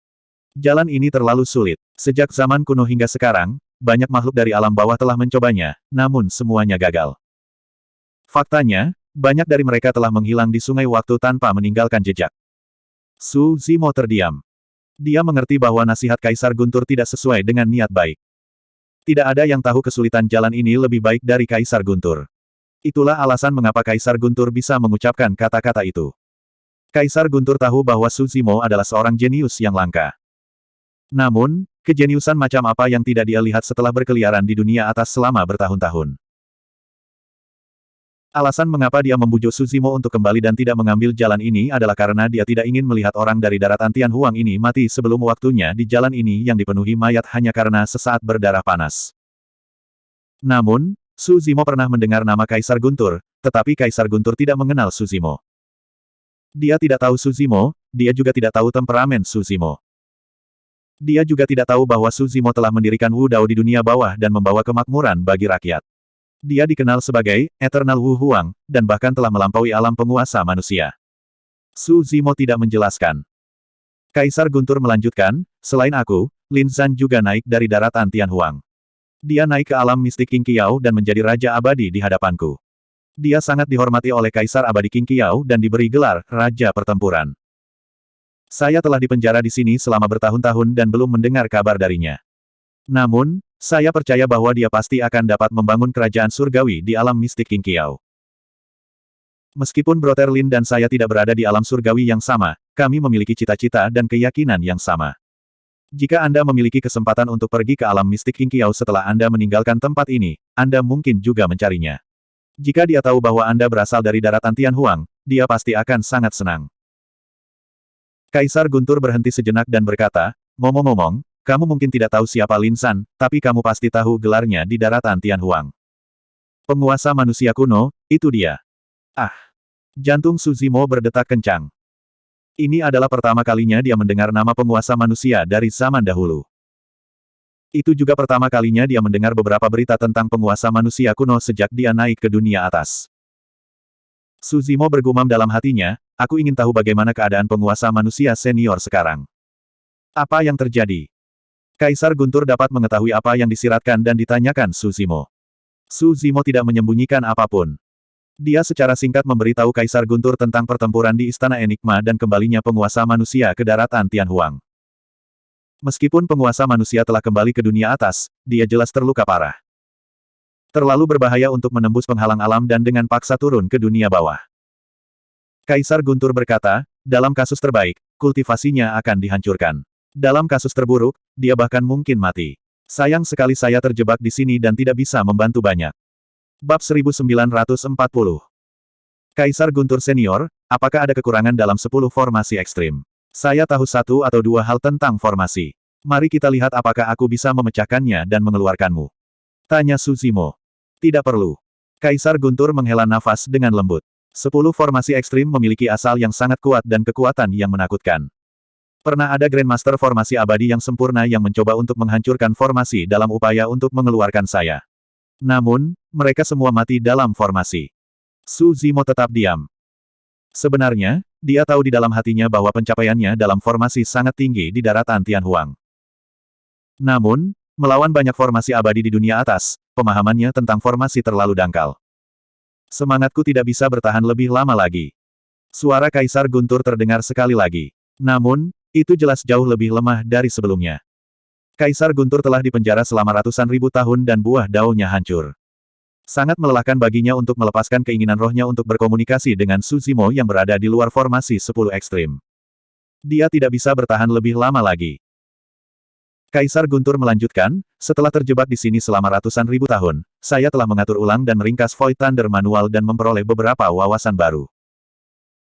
Jalan ini terlalu sulit. Sejak zaman kuno hingga sekarang, banyak makhluk dari alam bawah telah mencobanya, namun semuanya gagal. Faktanya, banyak dari mereka telah menghilang di sungai waktu tanpa meninggalkan jejak. Su Zimo terdiam. Dia mengerti bahwa nasihat Kaisar Guntur tidak sesuai dengan niat baik. Tidak ada yang tahu kesulitan jalan ini lebih baik dari Kaisar Guntur. Itulah alasan mengapa Kaisar Guntur bisa mengucapkan kata-kata itu. Kaisar Guntur tahu bahwa Su Zimo adalah seorang jenius yang langka. Namun, kejeniusan macam apa yang tidak dia lihat setelah berkeliaran di dunia atas selama bertahun-tahun. Alasan mengapa dia membujuk Su Zimo untuk kembali dan tidak mengambil jalan ini adalah karena dia tidak ingin melihat orang dari daratan Tianhuang ini mati sebelum waktunya di jalan ini yang dipenuhi mayat hanya karena sesaat berdarah panas. Namun, Su Zimo pernah mendengar nama Kaisar Guntur, tetapi Kaisar Guntur tidak mengenal Su Zimo. Dia tidak tahu Su Zimo, dia juga tidak tahu temperamen Su Zimo. Dia juga tidak tahu bahwa Su Zimo telah mendirikan Wu Dao di dunia bawah dan membawa kemakmuran bagi rakyat. Dia dikenal sebagai Eternal Wu Huang, dan bahkan telah melampaui alam penguasa manusia. Su Zimo tidak menjelaskan. Kaisar Guntur melanjutkan, selain aku, Lin Zhan juga naik dari daratan Tianhuang. Dia naik ke alam mistik Qing Qiao dan menjadi Raja Abadi di hadapanku. Dia sangat dihormati oleh Kaisar Abadi Qing Qiao dan diberi gelar Raja Pertempuran. Saya telah dipenjara di sini selama bertahun-tahun dan belum mendengar kabar darinya. Namun, saya percaya bahwa dia pasti akan dapat membangun kerajaan surgawi di alam mistik Qing Qiao. Meskipun Brother Lin dan saya tidak berada di alam surgawi yang sama, kami memiliki cita-cita dan keyakinan yang sama. Jika Anda memiliki kesempatan untuk pergi ke alam mistik Qing Qiao setelah Anda meninggalkan tempat ini, Anda mungkin juga mencarinya. Jika dia tahu bahwa Anda berasal dari daratan Tianhuang, dia pasti akan sangat senang. Kaisar Guntur berhenti sejenak dan berkata, ngomong-ngomong, kamu mungkin tidak tahu siapa Lin Zhan, tapi kamu pasti tahu gelarnya di daratan Tianhuang. Penguasa manusia kuno, itu dia. Ah! Jantung Su Zimo berdetak kencang. Ini adalah pertama kalinya dia mendengar nama penguasa manusia dari zaman dahulu. Itu juga pertama kalinya dia mendengar beberapa berita tentang penguasa manusia kuno sejak dia naik ke dunia atas. Su Zimo bergumam dalam hatinya, aku ingin tahu bagaimana keadaan penguasa manusia senior sekarang. Apa yang terjadi? Kaisar Guntur dapat mengetahui apa yang disiratkan dan ditanyakan Su Zimo. Su Zimo tidak menyembunyikan apapun. Dia secara singkat memberitahu Kaisar Guntur tentang pertempuran di Istana Enigma dan kembalinya penguasa manusia ke daratan Tianhuang. Meskipun penguasa manusia telah kembali ke dunia atas, dia jelas terluka parah. Terlalu berbahaya untuk menembus penghalang alam dan dengan paksa turun ke dunia bawah. Kaisar Guntur berkata, dalam kasus terbaik, kultivasinya akan dihancurkan. Dalam kasus terburuk, dia bahkan mungkin mati. Sayang sekali saya terjebak di sini dan tidak bisa membantu banyak. Bab 1940. Kaisar Guntur Senior, apakah ada kekurangan dalam 10 formasi ekstrim? Saya tahu satu atau dua hal tentang formasi. Mari kita lihat apakah aku bisa memecahkannya dan mengeluarkanmu. Tanya Su Zimo. Tidak perlu. Kaisar Guntur menghela nafas dengan lembut. 10 formasi ekstrim memiliki asal yang sangat kuat dan kekuatan yang menakutkan. Pernah ada Grandmaster formasi abadi yang sempurna yang mencoba untuk menghancurkan formasi dalam upaya untuk mengeluarkan saya. Namun, mereka semua mati dalam formasi. Su Zimo tetap diam. Sebenarnya, dia tahu di dalam hatinya bahwa pencapaiannya dalam formasi sangat tinggi di daratan Tianhuang. Namun, melawan banyak formasi abadi di dunia atas, pemahamannya tentang formasi terlalu dangkal. Semangatku tidak bisa bertahan lebih lama lagi. Suara Kaisar Guntur terdengar sekali lagi. Namun, itu jelas jauh lebih lemah dari sebelumnya. Kaisar Guntur telah dipenjara selama ratusan ribu tahun dan buah daunnya hancur. Sangat melelahkan baginya untuk melepaskan keinginan rohnya untuk berkomunikasi dengan Su Zimo yang berada di luar formasi 10 ekstrim. Dia tidak bisa bertahan lebih lama lagi. Kaisar Guntur melanjutkan, setelah terjebak di sini selama ratusan ribu tahun, saya telah mengatur ulang dan meringkas Void Thunder manual dan memperoleh beberapa wawasan baru.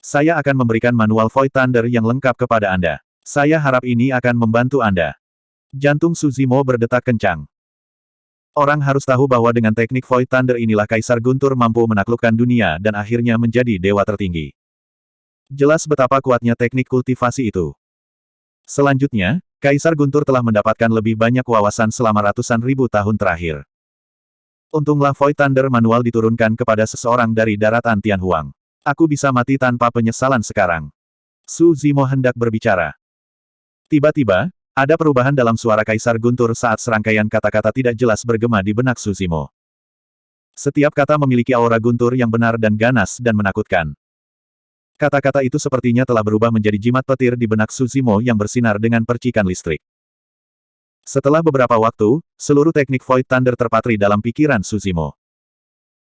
Saya akan memberikan manual Void Thunder yang lengkap kepada Anda. Saya harap ini akan membantu Anda. Jantung Su Zimo berdetak kencang. Orang harus tahu bahwa dengan teknik Void Thunder inilah Kaisar Guntur mampu menaklukkan dunia dan akhirnya menjadi dewa tertinggi. Jelas betapa kuatnya teknik kultivasi itu. Selanjutnya, Kaisar Guntur telah mendapatkan lebih banyak wawasan selama ratusan ribu tahun terakhir. Untunglah Void Thunder manual diturunkan kepada seseorang dari daratan Tianhuang. Aku bisa mati tanpa penyesalan sekarang. Su Zimo hendak berbicara. Tiba-tiba, ada perubahan dalam suara Kaisar Guntur saat serangkaian kata-kata tidak jelas bergema di benak Su Zimo. Setiap kata memiliki aura guntur yang benar dan ganas dan menakutkan. Kata-kata itu sepertinya telah berubah menjadi jimat petir di benak Su Zimo yang bersinar dengan percikan listrik. Setelah beberapa waktu, seluruh teknik Void Thunder terpatri dalam pikiran Su Zimo.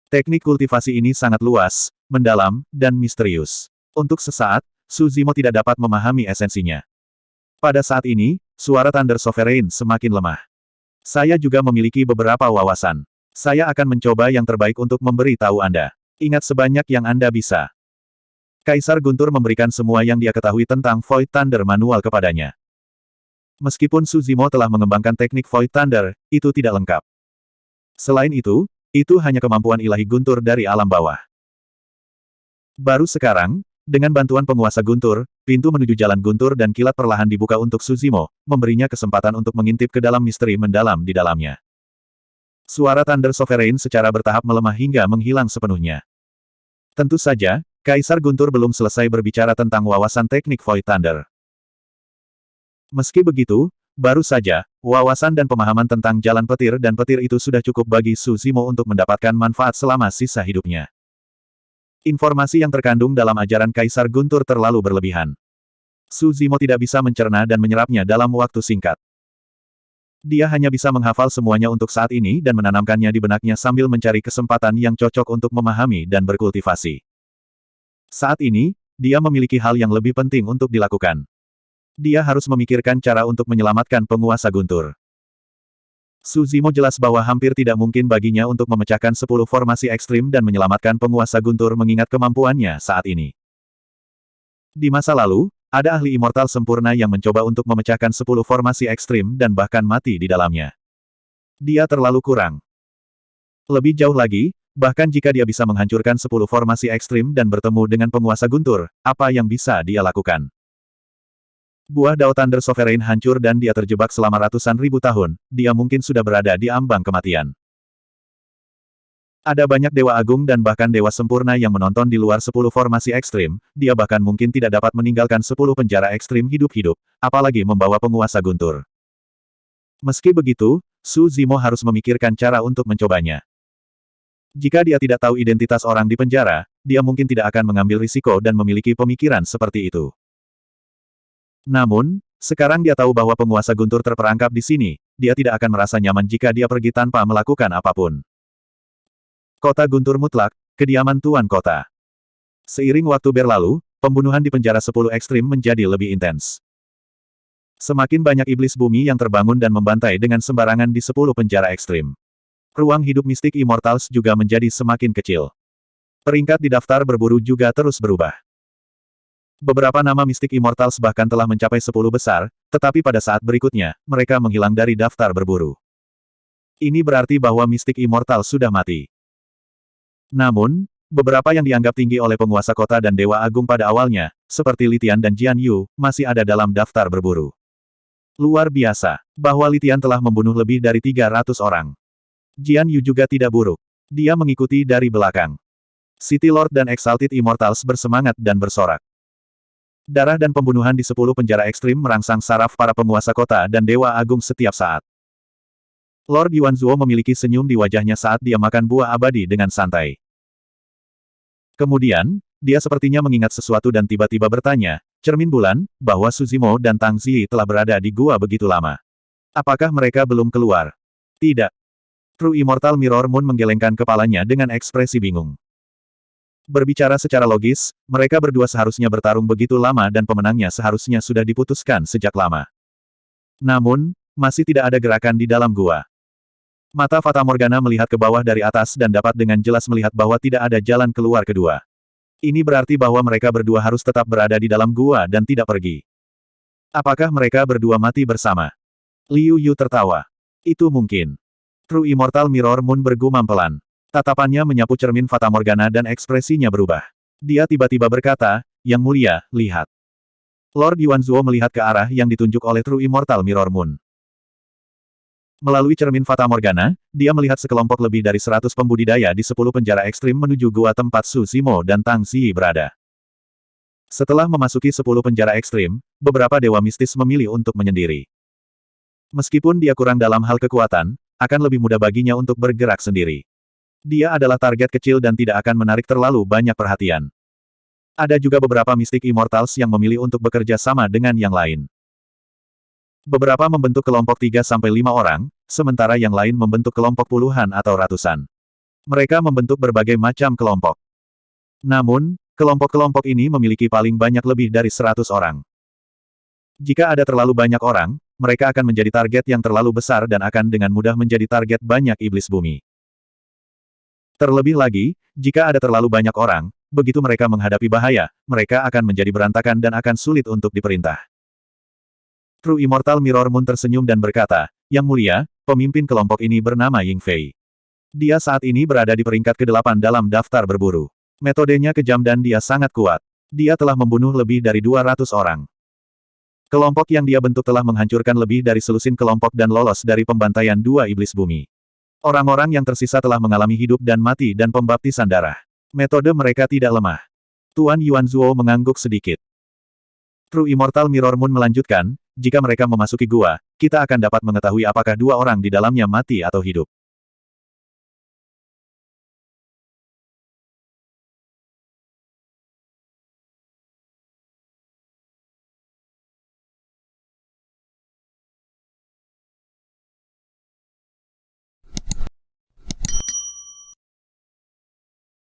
Teknik kultivasi ini sangat luas, mendalam, dan misterius. Untuk sesaat, Su Zimo tidak dapat memahami esensinya. Pada saat ini, suara Thunder Sovereign semakin lemah. Saya juga memiliki beberapa wawasan. Saya akan mencoba yang terbaik untuk memberi tahu Anda. Ingat sebanyak yang Anda bisa. Kaisar Guntur memberikan semua yang dia ketahui tentang Void Thunder manual kepadanya. Meskipun Su Zimo telah mengembangkan teknik Void Thunder, itu tidak lengkap. Selain itu hanya kemampuan ilahi Guntur dari alam bawah. Baru sekarang, dengan bantuan penguasa Guntur, pintu menuju jalan Guntur dan kilat perlahan dibuka untuk Su Zimo, memberinya kesempatan untuk mengintip ke dalam misteri mendalam di dalamnya. Suara Thunder Sovereign secara bertahap melemah hingga menghilang sepenuhnya. Tentu saja, Kaisar Guntur belum selesai berbicara tentang wawasan teknik Void Thunder. Meski begitu, baru saja, wawasan dan pemahaman tentang jalan petir dan petir itu sudah cukup bagi Su Zimo untuk mendapatkan manfaat selama sisa hidupnya. Informasi yang terkandung dalam ajaran Kaisar Guntur terlalu berlebihan. Su Zimo tidak bisa mencerna dan menyerapnya dalam waktu singkat. Dia hanya bisa menghafal semuanya untuk saat ini dan menanamkannya di benaknya sambil mencari kesempatan yang cocok untuk memahami dan berkultivasi. Saat ini, dia memiliki hal yang lebih penting untuk dilakukan. Dia harus memikirkan cara untuk menyelamatkan penguasa Guntur. Su Zimo jelas bahwa hampir tidak mungkin baginya untuk memecahkan 10 formasi ekstrim dan menyelamatkan penguasa Guntur mengingat kemampuannya saat ini. Di masa lalu, ada ahli immortal sempurna yang mencoba untuk memecahkan 10 formasi ekstrim dan bahkan mati di dalamnya. Dia terlalu kurang. Lebih jauh lagi, bahkan jika dia bisa menghancurkan 10 formasi ekstrim dan bertemu dengan penguasa Guntur, apa yang bisa dia lakukan? Buah Dao Thunder Sovereign hancur dan dia terjebak selama ratusan ribu tahun, dia mungkin sudah berada di ambang kematian. Ada banyak dewa agung dan bahkan dewa sempurna yang menonton di luar 10 formasi ekstrim, dia bahkan mungkin tidak dapat meninggalkan 10 penjara ekstrim hidup-hidup, apalagi membawa penguasa Guntur. Meski begitu, Su Zimo harus memikirkan cara untuk mencobanya. Jika dia tidak tahu identitas orang di penjara, dia mungkin tidak akan mengambil risiko dan memiliki pemikiran seperti itu. Namun, sekarang dia tahu bahwa penguasa Guntur terperangkap di sini, dia tidak akan merasa nyaman jika dia pergi tanpa melakukan apapun. Kota Guntur Mutlak, kediaman Tuan Kota. Seiring waktu berlalu, pembunuhan di penjara 10 ekstrim menjadi lebih intens. Semakin banyak iblis bumi yang terbangun dan membantai dengan sembarangan di 10 penjara ekstrim. Ruang hidup mistik Immortals juga menjadi semakin kecil. Peringkat di daftar berburu juga terus berubah. Beberapa nama mistik Immortals bahkan telah mencapai 10 besar, tetapi pada saat berikutnya, mereka menghilang dari daftar berburu. Ini berarti bahwa mistik Immortal sudah mati. Namun, beberapa yang dianggap tinggi oleh penguasa kota dan dewa agung pada awalnya, seperti Li Tian dan Jian Yu, masih ada dalam daftar berburu. Luar biasa, bahwa Li Tian telah membunuh lebih dari 300 orang. Jian Yu juga tidak buruk. Dia mengikuti dari belakang. City Lord dan Exalted Immortals bersemangat dan bersorak. Darah dan pembunuhan di 10 penjara ekstrim merangsang saraf para penguasa kota dan dewa agung setiap saat. Lord Yuanzuo memiliki senyum di wajahnya saat dia makan buah abadi dengan santai. Kemudian, dia sepertinya mengingat sesuatu dan tiba-tiba bertanya, cermin bulan, bahwa Su Zimo dan Tang Ziyi telah berada di gua begitu lama. Apakah mereka belum keluar? Tidak. True Immortal Mirror Moon menggelengkan kepalanya dengan ekspresi bingung. Berbicara secara logis, mereka berdua seharusnya bertarung begitu lama dan pemenangnya seharusnya sudah diputuskan sejak lama. Namun, masih tidak ada gerakan di dalam gua. Mata Fata Morgana melihat ke bawah dari atas dan dapat dengan jelas melihat bahwa tidak ada jalan keluar kedua. Ini berarti bahwa mereka berdua harus tetap berada di dalam gua dan tidak pergi. Apakah mereka berdua mati bersama? Liu Yu tertawa. Itu mungkin. True Immortal Mirror Moon bergumam pelan. Tatapannya menyapu cermin Fatamorgana dan ekspresinya berubah. Dia tiba-tiba berkata, Yang Mulia, lihat. Lord Yuanzuo melihat ke arah yang ditunjuk oleh True Immortal Mirror Moon. Melalui cermin Fatamorgana, dia melihat sekelompok lebih dari 100 pembudidaya di 10 penjara ekstrim menuju gua tempat Su Zimo dan Tang Ziyi berada. Setelah memasuki 10 penjara ekstrim, beberapa dewa mistis memilih untuk menyendiri. Meskipun dia kurang dalam hal kekuatan, akan lebih mudah baginya untuk bergerak sendiri. Dia adalah target kecil dan tidak akan menarik terlalu banyak perhatian. Ada juga beberapa Mystic Immortals yang memilih untuk bekerja sama dengan yang lain. Beberapa membentuk kelompok 3-5 orang, sementara yang lain membentuk kelompok puluhan atau ratusan. Mereka membentuk berbagai macam kelompok. Namun, kelompok-kelompok ini memiliki paling banyak lebih dari 100 orang. Jika ada terlalu banyak orang, mereka akan menjadi target yang terlalu besar dan akan dengan mudah menjadi target banyak iblis bumi. Terlebih lagi, jika ada terlalu banyak orang, begitu mereka menghadapi bahaya, mereka akan menjadi berantakan dan akan sulit untuk diperintah. True Immortal Mirror Moon tersenyum dan berkata, Yang Mulia, pemimpin kelompok ini bernama Ying Fei. Dia saat ini berada di peringkat ke-8 dalam daftar berburu. Metodenya kejam dan dia sangat kuat. Dia telah membunuh lebih dari 200 orang. Kelompok yang dia bentuk telah menghancurkan lebih dari selusin kelompok dan lolos dari pembantaian 2 iblis bumi. Orang-orang yang tersisa telah mengalami hidup dan mati dan pembaptisan darah. Metode mereka tidak lemah. Tuan Yuanzuo mengangguk sedikit. True Immortal Mirror Moon melanjutkan, jika mereka memasuki gua, kita akan dapat mengetahui apakah 2 orang di dalamnya mati atau hidup.